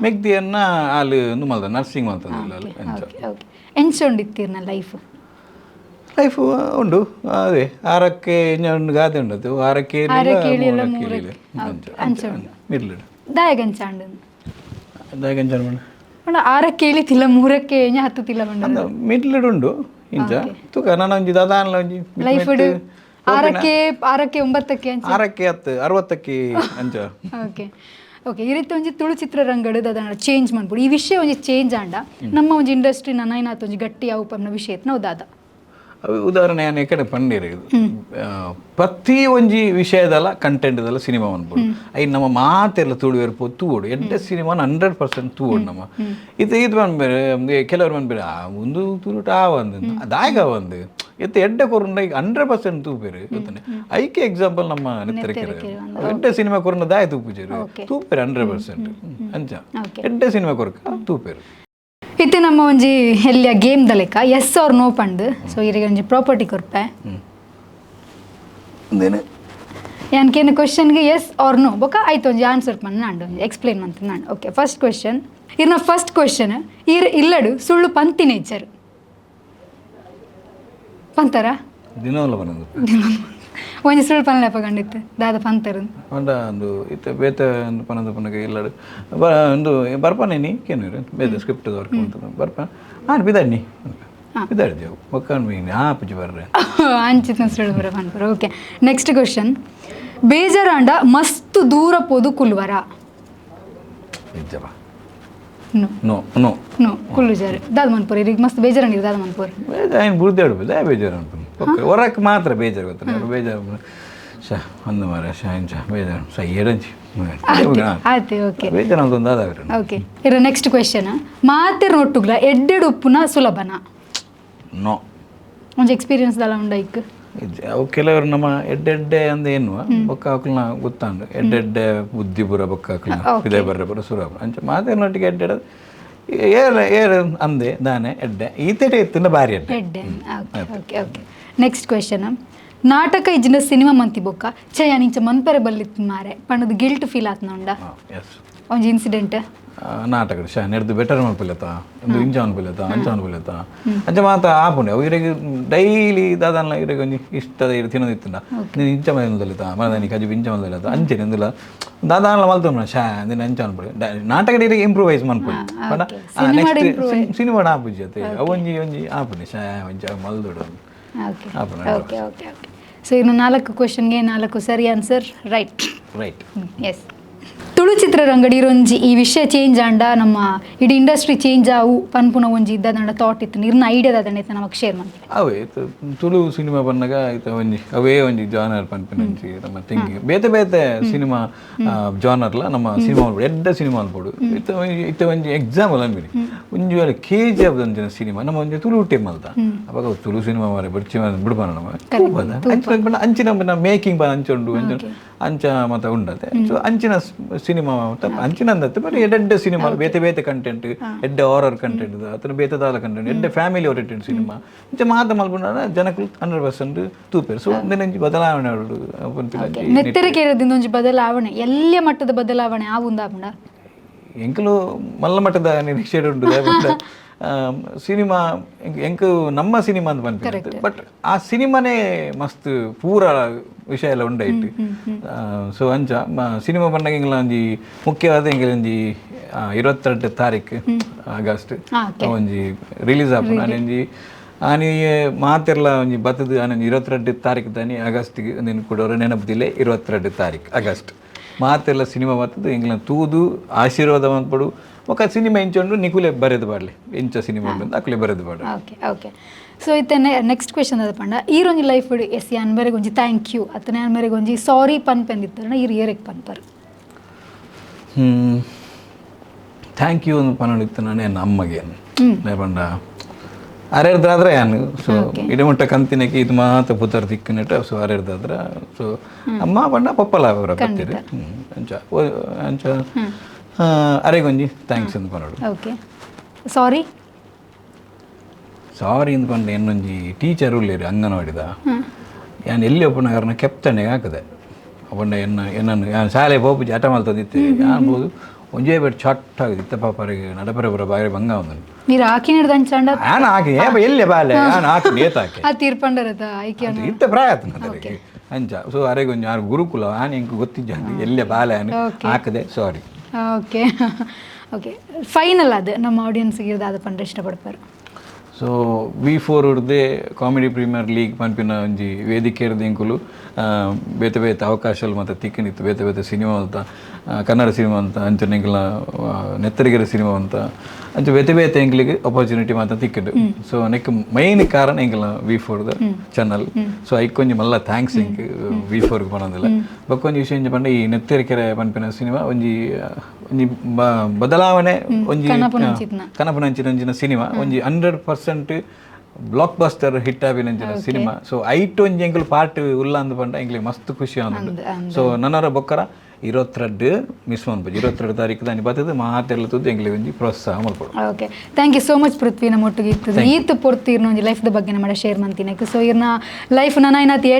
[SPEAKER 2] ಮೆಗ್ದಿ ಎನ್ನ ಆಲು ಮಲ್ದ ನರ್ಸಿಂಗ್ ಮಾಡ್ತದೆ
[SPEAKER 1] ಎಂಚೊಂಡಿತ್ತೀರ್ನ ಲೈಫ್
[SPEAKER 2] ಉಂಡು ಅದೇ ಆರಕ್ಕೆ ಇನ್ನೊಂದು ಗಾದೆ ಉಂಡದು ಆರಕ್ಕೆ
[SPEAKER 1] ಆರಕ್ಕೆ ತಿಲ್ಲ ಮೂರಕ್ಕೆ ಹತ್ತು ತಿಲ್ಲ
[SPEAKER 2] ಮಿಡ್ಲಡ್ ಉಂಡು ಇಂಚ ತೂಕ ನಾನು ಒಂಜಿ ದಾದಾನ್ಲ ಒಂಜಿ
[SPEAKER 1] ಲೈಫ್ ಆರಕ್ಕೆ 9ಕ್ಕೆ
[SPEAKER 2] ಆರಕ್ಕೆ 10 60ಕ್ಕೆ ಅಂಚ
[SPEAKER 1] ಓಕೆ ಓಕೆ ಈ ರೀತಿ ಒಂಜಿ ತುಳು ಚಿತ್ರರಂಗಡ್ ಅದನ್ನ ಚೇಂಜ್ ಮಾಡ್ಬಿಡು ಈ ವಿಷಯ ಒಂಜಿ ಚೇಂಜ್ ಆಂಡ ನಮ್ಮ ಒಂಜಿ ಇಂಡಸ್ಟ್ರಿ ನನ್ನಾಯ್ನಾತ್ ಒಂಜಿ ಗಟ್ಟಿ ಅವಪನ್ನ ವಿಷಯ ನಾವು ದಾದ
[SPEAKER 2] ಉದಾಹರಣೆ ನಾನು ಈ ಕಡೆ ಪಂಡಿರು ಪ್ರತಿ ಒಂಜಿ ವಿಷಯದಲ್ಲ ಕಂಟೆಂಟ್ದಲ್ಲ ಸಿನಿಮಾ ಅನ್ಬೋದು ಐದು ನಮ್ಮ ಮಾತೆಲ್ಲ ತುಳುವೇರು ತೂಡು ಎಡ್ಡೆ ಸಿನಿಮಾ 100% ತೂಡು ನಮ್ಮ ಇದು ಬಂದ್ಬೇರೆ ಕೆಲವರು ಬಂದ್ಬೇರೆ ಒಂದು ತುಳುಟ ಒಂದು ದಾಯಗ ಒಂದು ಎತ್ತು ಎಡ್ಡೆ ಕೊರಂಡ 100% ತೂಪೇರು ಗೊತ್ತಾನೆ ಐಕೆ ಎಕ್ಸಾಂಪಲ್ ನಮ್ಮ ನೆತ್ತರಕೆರೆ ಎಡ್ಡೆ ಸಿನಿಮಾ ಕೊರಂಡ ದಾಯ ತೂಪುಜೇರು ತೂಪೇರು 100% ಅಂಚ ಎಡ್ಡೆ ಸಿನಿಮಾ ಕೊರಕ ತೂಪೇರು
[SPEAKER 1] ಇತ್ತೆ ನಮ್ಮ ಒಂಜಿ ಎಲ್ಲಿಯ ಗೇಮ್ದ ಲೆಕ್ಕ ಎಸ್ ಆರ್ ನೋ ಪಂಡ್ ಸೊ ಇರಿಗೆ ಒಂಜಿ ಪ್ರಾಪರ್ಟಿ ಕೊರ್ಪೆ ಯಾನ್ಕೇನು ಕ್ವಶನ್ಗೆ ಎಸ್ ಆರ್ ನೋ ಬೊಕ ಆಯ್ತು ಒಂಜಿ ಆನ್ಸರ್ ಪಂಡ್ ನಾಂಡು ಎಕ್ಸ್ಪ್ಲೇನ್ ಮಂತ ನಾಂಡು ಓಕೆ ಫಸ್ಟ್ ಕ್ವಶನ್ ಇರ್ನ ಫಸ್ಟ್ ಕ್ವಶನ್ ಇಲ್ಲಡು ಸುಳ್ಳು ಪಂತಿ ನೇಚರ್ ಪಂತಾರ
[SPEAKER 2] ದಿನವಲ್ಲ ಬನ್ನದು
[SPEAKER 1] ಒಂಜಿ ಸುಳ್ಳು ಪನ್ಲೆಪ ಕಂಡಿತ್ತು ದಾದ ಪಂತರು
[SPEAKER 2] ಪಂಡ ಒಂದು ಇತ್ತೆ ಬೇತೆ ಒಂದು ಪನದ ಪನಗೆ ಇಲ್ಲಡು ಒಂದು ಬರ್ಪನೇನಿ ಕೇನು ಬೇತೆ ಸ್ಕ್ರಿಪ್ಟ್ ವರ್ಕ್ ಮಾಡ್ತದೆ ಬರ್ಪ ಬಿದ್ದಾಡ್ನಿ ಬಿದ್ದಾಡ್ದೇವು ಒಕ್ಕಂಡು ಮೀನು ಪುಜಿ ಬರ್ರೆ
[SPEAKER 1] ಅಂಚಿನ ಸುಳ್ಳು ಬರ ಪನ್ಪುರ ಓಕೆ ನೆಕ್ಸ್ಟ್ ಕ್ವಶನ್ ಬೇಜಾರಾಂಡ ಮಸ್ತ್ ದೂರ ಪೋದು ಕುಲ್ವರ
[SPEAKER 2] ನಿಜವ
[SPEAKER 1] no
[SPEAKER 2] no no
[SPEAKER 1] no Kullu ಜಾರು ದಾದ ಮನ್ಪುರ ಈಗ ಮಸ್ತ್ ಬೇಜಾರಂಡಿರು ದಾದ ಮನ್ಪುರ
[SPEAKER 2] ಏನು ಬುಡ್ದಾಡ್ಬೋದು ಬೇಜಾರು ಅನ್ಕೊಂಡು ಹೊರಕ್ಕೆ ಮಾತ್ರ ಬೇಜಾರು ಗೊತ್ತಾನೆ ಬೇಜಾರು ಒಂದು ಮಾರ ಶಾಂಚ ಬೇಜಾರು ಏಡಂಚಿ
[SPEAKER 1] ಆಯ್ತು ಓಕೆ
[SPEAKER 2] ಬೇಜಾರು ಅಂತ ಒಂದು ಆದವ್ರೆ
[SPEAKER 1] ಓಕೆ ಇರೋ ನೆಕ್ಸ್ಟ್ ಕ್ವೆಶನ್ ಮಾತೆ ರೊಟ್ಟುಗ್ಲ ಎಡ್ಡೆಡು ಉಪ್ಪುನ ಸುಲಭನ
[SPEAKER 2] ನೋ
[SPEAKER 1] ಒಂಜಿ ಎಕ್ಸ್ಪೀರಿಯನ್ಸ್ ದಲ್ಲ ಉಂಡ ಇಕ್
[SPEAKER 2] ಅವು ಕೆಲವರು ನಮ್ಮ ಎಡ್ಡೆಡ್ಡೆ ಅಂದ ಏನು ಬೊಕ್ಕ ಹಾಕಲ್ನ ಗೊತ್ತಾಂಡು ಎಡ್ಡೆಡ್ಡೆ ಬುದ್ಧಿ ಬುರ ಬೊಕ್ಕ ಹಾಕಲ್ನ ಇದೇ ಬರ್ರೆ ಬರ ಸುಲಭ ಅಂಚ ಮಾತೇನೊಟ್ಟಿಗೆ ಎಡ್ಡೆಡ ಏರು ಅಂದೆ ದಾನೆ ಎಡ್ಡೆ ಈತೆಡೆ ಎತ್ತಿನ ಭಾರಿ
[SPEAKER 1] ಎಡ್ಡೆ ಓಕೆ ಓಕೆ ನೆಕ್ಸ್ಟ್ ಕ್ವೆಶನ್ ನಾಟಕ ಇಜ್ಜಿನ ಸಿನಿಮಾ ಮಂತಿ ಬೊಕ್ಕ ಚಯ ನಿಂಚ ಮನ್ಪೆರೆ ಬಲ್ಲಿತ್ತು ಮಾರೆ ಪಣ್ಣದು ಗಿಲ್ಟ್ ಫೀಲ್ ಆತ್ನ ಉಂಡ ಒಂಜಿ ಇನ್ಸಿಡೆಂಟ್
[SPEAKER 2] ನಾಟಕ ನೆಡ್ದು ಬೆಟರ್ ಮನ್ಪಿಲ್ಲತ್ತ ಒಂದು ಇಂಚ ಅನ್ಪಿಲ್ಲತ್ತ ಅಂಚ ಅನ್ಪಿಲ್ಲತ್ತ ಅಂಚ ಮಾತ ಆಪುಂಡೆ ಅವು ಇರಗೆ ಡೈಲಿ ದಾದಲ್ಲ ಇರಗೆ ಒಂಜಿ ಇಷ್ಟದ ಇರು ತಿನ್ನೋದಿತ್ತುಂಡ ನೀನು ಇಂಚ ಮಲ್ದಲ್ಲಿತ್ತ ಮನದಾನಿ ಕಜು ಇಂಚ ಮಲ್ದಲ್ಲಿತ್ತ ಅಂಚೆ ನಿಂದಿಲ್ಲ ದಾದಾನ್ಲ ಮಲ್ತುಂಡ ಶಾ ನೀನು ಅಂಚ ಅನ್ಪಡಿ ನಾಟಕ ಇರಗೆ ಇಂಪ್ರೂವೈಸ್ ಮನ್ಪುಡಿ ನೆಕ್ಸ್ಟ್ ಸಿನಿಮಾ ಆಪುಜಿ ಅತ್ತೆ ಅವೊಂಜಿ ಒಂಜಿ ಆಪುಂಡೆ ಶಾ ಒಂಚ ಮಲ್ದೋಡು
[SPEAKER 1] ಓಕೆ ಓಕೆ ಓಕೆ ಸೊ ಇನ್ನು 4 ಕ್ವೆಶನ್ಗೆ 4 ಸರಿ answer right
[SPEAKER 2] right
[SPEAKER 1] yes Tulu ಚಿತ್ರರಂಗಡಿ ಇರೊಂಜಿ ಈ ವಿಷಯ ಚೇಂಜ್ ಆಂಡ ನಮ್ಮ ಇಡೀ ಇಂಡಸ್ಟ್ರಿ ಚೇಂಜ್ ಆವು ಪನ್ಪುನ ಒಂಜಿ ಇದ್ದದಂಡ ಥಾಟ್ ಇತ್ತು ಇರ್ನ ಐಡಿಯಾ ದಾದಂಡ ಇತ್ತು ನಮಗೆ ಶೇರ್ ಮಾಡಿ
[SPEAKER 2] ಅವೇ ತುಳು ಸಿನಿಮಾ ಬಂದಾಗ ಇತ್ತ ಒಂಜಿ ಅವೇ ಒಂಜಿ ಜಾನರ್ ಪನ್ಪಿನಂಚಿ ನಮ್ಮ ತಿಂಗಿ ಬೇತೆ ಬೇತೆ ಸಿನಿಮಾ ಜಾನರ್ಲ ನಮ್ಮ ಸಿನಿಮಾ ಎಡ್ಡ ಸಿನಿಮಾ ಅನ್ಬೋದು ಇತ್ತ ಒಂಜಿ ಎಕ್ಸಾಂಪಲ್ ಅನ್ಬಿಡಿ ಒಂಜಿ ವೇಳೆ KGF ಅಂಚಿನ ಸಿನಿಮಾ ನಮ್ಮ ಒಂಜಿ ತುಳು ಟೀಮ್ ಅಲ್ದ ಅವಾಗ ತುಳು ಸಿನಿಮಾ ಮಾರೆ ಬಿಡ್ಚಿ ಬಿಡ್ಬಾನ ನಮ್ಮ ಅಂಚಿನ ಮೇಕಿಂಗ್ ಬನ ಅಂಚೊಂಡು ಅಂಚ ಮತ ಉಂಡದೆ ಸೊ ಅಂಚಿನ ಸಿನಿಮಾ ಅಂಚಿನ ಅಂದತ್ತೆ ಬರೀ ಎಡ್ಡೆ ಸಿನಿಮಾ ಬೇತೆ ಬೇತೆ ಕಂಟೆಂಟ್ ಎಡ್ಡೆ ಹಾರರ್ ಕಂಟೆಂಟ್ ಅತನ ಬೇತೆದಾಲ ಕಂಟೆಂಟ್ ಎಡ್ಡೆ ಫ್ಯಾಮಿಲಿ ಓರಿಯೆಂಟೆಡ್ ಸಿನಿಮಾ ಇಂಚ ಮಾತ ಮಲ್ಪುಂಡ ಜನಕ್ಕಳು 100% ತೂಪೇರು ಸೊ ಒಂದಿನಂಚಿ ಬದಲಾವಣೆ
[SPEAKER 1] ನೆತ್ತರಿಕೆ ಇರೋದ್ರಿಂದ ಒಂಜಿ ಬದಲಾವಣೆ ಎಲ್ಲ ಮಟ್ಟದ ಬದಲಾವಣೆ ಆವುಂದಾಪುಂಡ
[SPEAKER 2] ಎಂಕಲು ಮಲ್ಲ ಮಟ್ಟದ ನಿರೀಕ್ಷೆ ಉಂಟು ಸಿನಿಮಾ ಎಂಕ್ ನಮ್ಮ ಸಿನಿಮಾ ಅಂತ ಬಂದ್ಬಿಟ್ಟು ಬಟ್ ಆ ಸಿನಿಮಾನೇ ಮಸ್ತ್ ಪೂರ ವಿಷಯ ಎಲ್ಲ ಉಂಡಾಯ್ತು ಸೊ ಅಂಚ ಸಿನಿಮಾ ಬಂದಾಗ ಹಿಂಗೆಲ್ಲ ಒಂಜಿ ಮುಖ್ಯವಾದ ಹಿಂಗೆ ಒಂಜಿ 22 ತಾರೀಕು ಆಗಸ್ಟ್ ಒಂಜಿ ರಿಲೀಸ್ ಆಪುಂಡು ಅನೊಂಜಿ ಆನಿ ಮಾತೆರ್ಲ ಒಂಜಿ ಬತ್ತದ ಆನೊಂಜಿ 22 ತಾರೀಕು ತಾನಿ ಆಗಸ್ಟ್ಗೆ ನೀನು ಕೊಡೋರು ನೆನಪುದಿಲ್ಲ 22 ತಾರೀಕು ಆಗಸ್ಟ್ ಮಾತೆಲ್ಲ ಸಿನಿಮಾ ಬರ್ತದೆ ಹಿಂಗೆ ತೂದು ಆಶೀರ್ವಾದ ಮಾಡ್ಬಿಡು ఒక ಸಿನಿಮಾ ಇಂಚೊಂಡು ನಿಕುಲೆ ಬರೆದು ಬಾಡ್ಲಿ ಇಂಚ ಸಿನಿಮಾ ಬಂದು ಅಕ್ಲೆ ಬರೆದು ಬಾಡು
[SPEAKER 1] ಓಕೆ ಓಕೆ ಸೊ ಇತ್ತೆ ನೆಕ್ಸ್ಟ್ ಕ್ವೆಶನ್ ಅದ ಪಂಡ ಈರೊಂಜಿ ಲೈಫ್ ಎಸ್ ಯಾನ್ ಮೇರೆಗೆ ಒಂಜಿ ಥ್ಯಾಂಕ್ ಯು ಅತ್ತನೆ ಯಾನ್ ಮೇರೆಗೆ ಒಂಜಿ ಸಾರಿ ಪನ್ಪೆಂದಿತ್ತನ ಈರು ಏರೆಗೆ ಪನ್ಪರು
[SPEAKER 2] ಥ್ಯಾಂಕ್ ಯು ಒಂದು ಪನ್ನಡಿತ್ತು ನಾನು ನನ್ನ ಅಮ್ಮಗೆ ಪಂಡ ಅರೆರ್ದಾದ್ರೆ ಯಾನು ಸೊ ಇಡಮಟ್ಟ ಕಂತಿನಕ್ಕೆ ಇದು ಮಾತ ಪುತ್ತರ್ ತಿಕ್ಕಿನಟ್ಟ ಸೊ ಅರೆರ್ದಾದ್ರ ಸೊ ಅಮ್ಮ ಪಂಡ ಪಪ್ಪಲ ಅವರ ಕತ್ತೀರಿ ಅಂಚ ಅಂಚ ಅರೆಗೊಂಜಿ ಥ್ಯಾಂಕ್ಸ್ ಅಂತ ಪನ್ನೋಡು
[SPEAKER 1] ಓಕೆ ಸಾರಿ
[SPEAKER 2] ಸಾರಿ ಅಂತ ಪಂಡ ಏನೊಂಜಿ ಟೀಚರ್ ಉಳ್ಳೇರಿ ಅಂಗನವಾಡಿದ ಯಾನು ಎಲ್ಲಿ ಒಪ್ಪನ ಕಾರಣ ಕೆಪ್ತಣ್ಣೆಗೆ ಹಾಕದೆ ಅಪ್ಪಂಡ ಎನ್ನನ್ನು ಯಾನು ಶಾಲೆ ಪೋಪುಜಿ ಹಠ ಮಲ್ತದಿತ್ತೆ ಅನ್ಬೋದು ಒಂಜೇ ಬೇಡ ಚಟ್ ಆಗಿದೆ ಇತ್ತ ಪಾಪರಿಗೆ ನಡಪರೆ ಬರ ಬಾರಿ ಬಂಗ ಒಂದನ್ನು
[SPEAKER 1] మీరు ఆకి నిర్దంచండ
[SPEAKER 2] ನಾನು ಹಾಕಿ ಎಲ್ಲಿ ಬಾಲೆ ನಾನು ಹಾಕಿ ನೇತಾಕೆ
[SPEAKER 1] ಆ ತೀರ್ಪಂಡರದ ಐಕ್ಯ
[SPEAKER 2] ಇತ್ತ ಪ್ರಯತ್ನ ಅದಕ್ಕೆ ಅಂಚ ಸೊ ಅರೆಗೊಂಜಿ ಯಾರು ಗುರುಕುಲ ಆನೆ ಇಂಕ ಗೊತ್ತಿದ್ದ ಎಲ್ಲೇ ಬಾಲೆ ಹಾಕದೆ ಸಾರಿ
[SPEAKER 1] ಓಕೆ ಓಕೆ ಫೈನಲ್ ಅದು ನಮ್ಮ ಆಡಿಯನ್ಸ್ಗೆ ಇರೋದು ಪಂಡ ಇಷ್ಟಪಡ್ತಾರೆ
[SPEAKER 2] ಸೊ V4 ಉರ್ದೆ ಕಾಮಿಡಿ ಪ್ರೀಮಿಯರ್ ಲೀಗ್ ಪನ್ಪಿನ ಒಂಜಿ ವೇದಿಕೆ ಇರ್ದು ಇಂಕುಲು ಬೇತೆ ಬೇತೆ ಅವಕಾಶಗಳು ಮತ್ತು ತಿಕ್ಕನಿತ್ತು ಬೇತೆ ಬೇತೆ ಸಿನಿಮಾ ಅಂತ ಕನ್ನಡ ಸಿನಿಮಾ ಅಂತ ಅಂಚನೆ ಎಂಕಲ ನೆತ್ತರಿಗೆರೆ ಸಿನಿಮಾ ಅಂತ ಅಂಚೆ ಬೇತೆ ಬೇತೆ ಎಂಕ್ಲಿಗೆ ಅಪರ್ಚುನಿಟಿ ಮಾತ ತಿಕ್ಕಿಡು ಸೊ ನೆಕ್ ಮೈನ್ ಕಾರಣ ಎಂಕಲ V4 ಚಾನಲ್ ಸೊ ಐಕೊಂಜಿ ಮಲ್ಲ ಥ್ಯಾಂಕ್ಸ್ ಎಂಕ್ V4 ಪನೊಂದಿಲ್ಲ ಬಕ್ಕೊಂಜಿ ವಿಷಯ ಎಂಚ ಪಂಡ ಈ ನೆತ್ತರಿಕೆರೆ ಪನ್ಪಿನ ಸಿನಿಮಾ ಒಂಜಿ ಒಂಜಿ ಬದಲಾವಣೆ ಒಂಜಿ ಕನಪನಂಚಿನ ಒಂಜಿನ ಸಿನಿಮಾ ಒಂಜಿ 100% ಬ್ಲಾಕ್ ಬಸ್ಟರ್ ಹಿಟ್ ಆಪಿನಂಚಿನ ಸಿನಿಮಾ ಸೊ ಐಟ್ ಒಂಜಿ ಎಂಕಲ್ ಪಾರ್ಟ್ ಉಲ್ಲ ಅಂದ್ ಪಂಡ ಎಂಕ್ಲಿಗೆ ಮಸ್ತ್ ಖುಷಿ ಆನಂದು ಸೊ ನನ್ನರ ಬೊಕ್ಕರ 22 ಮಿಸ್ ಮಾಡ್ಬೋದು 22 ತಾರೀಕು ದಾನಿ ಬರ್ತದೆ ಮಾತೆಲ್ಲ ತುದ್ದು ಎಂಗ್ಲಿಗೆ ಒಂಜಿ ಪ್ರೋತ್ಸಾಹ ಮಾಡ್ಬೋದು
[SPEAKER 1] okay thank you so much Prithvi ನಮ್ಮ ಒಟ್ಟಿಗೆ ಇರ್ತದೆ ಈತ್ ಪೊರ್ತು ಇರ್ನ ಒಂಜಿ ಲೈಫ್ದ ಬಗ್ಗೆ ನಮ್ಮ ಶೇರ್ ಮಾಡ್ತೀನಿ ಸೊ ಇರ್ನ ಲೈಫ್ ನನೈನತಿ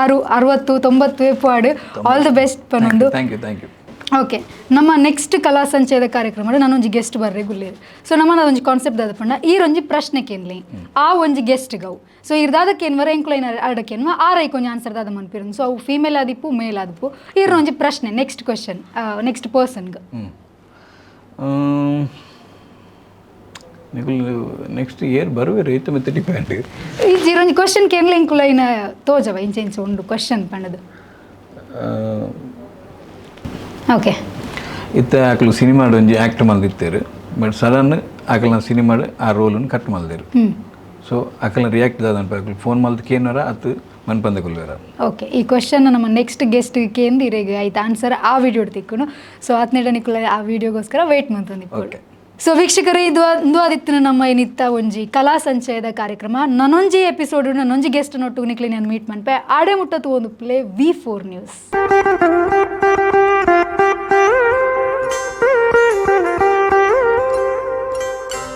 [SPEAKER 1] 60 90 ಪಾಡು ಆಲ್ ದ ಬೆಸ್ಟ್ ಪನ್ನೊಂದು
[SPEAKER 2] ಥ್ಯಾಂಕ್ ಯು
[SPEAKER 1] ಓಕೆ ನಮ್ಮ ನೆಕ್ಸ್ಟ್ ಕಲಾ ಸಂಚಯದ ಕಾರ್ಯಕ್ರಮ ನಾನೊಂಜಿ ಗೆಸ್ಟ್ ಬರ್ರೆ ಗುಲ್ಲೇರು ಸೊ ನಮ್ಮ ಒಂಜಿ ಕಾನ್ಸೆಪ್ಟ್ ಅದ ಈರೊಂಜಿ ಪ್ರಶ್ನೆ ಕೇನ್ಲಿ ಆ ಒಂಜಿ ಗೆಸ್ಟ್ ಗವು ಸೊ ಇರ್ದಾದಕ್ಕೆ ಏನ್ವರ ಎಂಕ್ಲೈನ್ ಆಡಕ್ಕೇನ್ವ ಆರೈಕ್ ಒಂಜಿ ಆನ್ಸರ್ ದಾದ ಮನ್ಪಿರೋದು ಸೊ ಅವು ಫೀಮೇಲ್ ಆದಿಪ್ಪು ಮೇಲ್ ಆದಿಪ್ಪು ಈರೊಂಜಿ ಪ್ರಶ್ನೆ ನೆಕ್ಸ್ಟ್ ಕ್ವಶನ್ ನೆಕ್ಸ್ಟ್ ಪರ್ಸನ್ಗೆ
[SPEAKER 2] ನೆಕ್ಸ್ಟ್ ಇಯರ್ ಬರುವೆ ರೈತ ಮತ್ತೆ ಡಿಪೆಂಡ್
[SPEAKER 1] ಈರೊಂಜಿ ಕ್ವಶನ್ ಕೇನ್ಲಿ ಎಂಕ್ಲೈನ್ ತೋಜವ ಇಂಚ ಉಂಡು ಕ್ವಶನ್ ಪಂಡದು ಓಕೆ
[SPEAKER 2] ಇತ್ತ ಆಕಲು ಸಿನಿಮಾಡು ಒಂಜಿ ಆ್ಯಕ್ಟ್ ಮಲ್ದಿತ್ತೇರು ಬಟ್ ಸಡನ್ ಆಕಲ್ನ ಸಿನಿಮಾಡು ಆ ರೋಲನ್ನು ಕಟ್ ಮಲ್ದೇರು ಸೊ ಆಕಲ್ನ ರಿಯಾಕ್ಟ್ ದಾದನ್ಪ ಆಕಲು ಫೋನ್ ಮಲ್ದಕ್ಕೆ ಏನಾರ ಅದು ಮನ್ಪಂದ ಕೊಲ್ವೇರ ಓಕೆ
[SPEAKER 1] ಈ ಕ್ವಶನ್ ನಮ್ಮ ನೆಕ್ಸ್ಟ್ ಗೆಸ್ಟ್ ಕೇಂದ್ರ ಇರೇಗ ಆಯ್ತು ಆನ್ಸರ್ ಆ ವಿಡಿಯೋ ತಿಕ್ಕುನು ಸೊ ಹತ್ನೇಟ ನಿಕ್ಕುಲ ಆ ವಿಡಿಯೋಗೋಸ್ಕರ ವೆಯ್ಟ್ ಮಾಡ್ತಾನೆ ಓಕೆ ಸೊ ವೀಕ್ಷಕರೇ ಇದು ಆದಿತ್ತಿನ ನಮ್ಮ ಏನಿತ್ತ ಒಂಜಿ ಕಲಾ ಸಂಚಯದ ಕಾರ್ಯಕ್ರಮ ನನ್ನೊಂಜಿ ಎಪಿಸೋಡ್ ನನ್ನೊಂಜಿ ಗೆಸ್ಟ್ ನೊಟ್ಟು ನಿಕ್ಲಿ ನಾನು ಮೀಟ್ ಮನ್ಪೆ ಆಡೆ ಮುಟ್ಟತ್ತು ಒಂದು ಪ್ಲೇ V4 ನ್ಯೂಸ್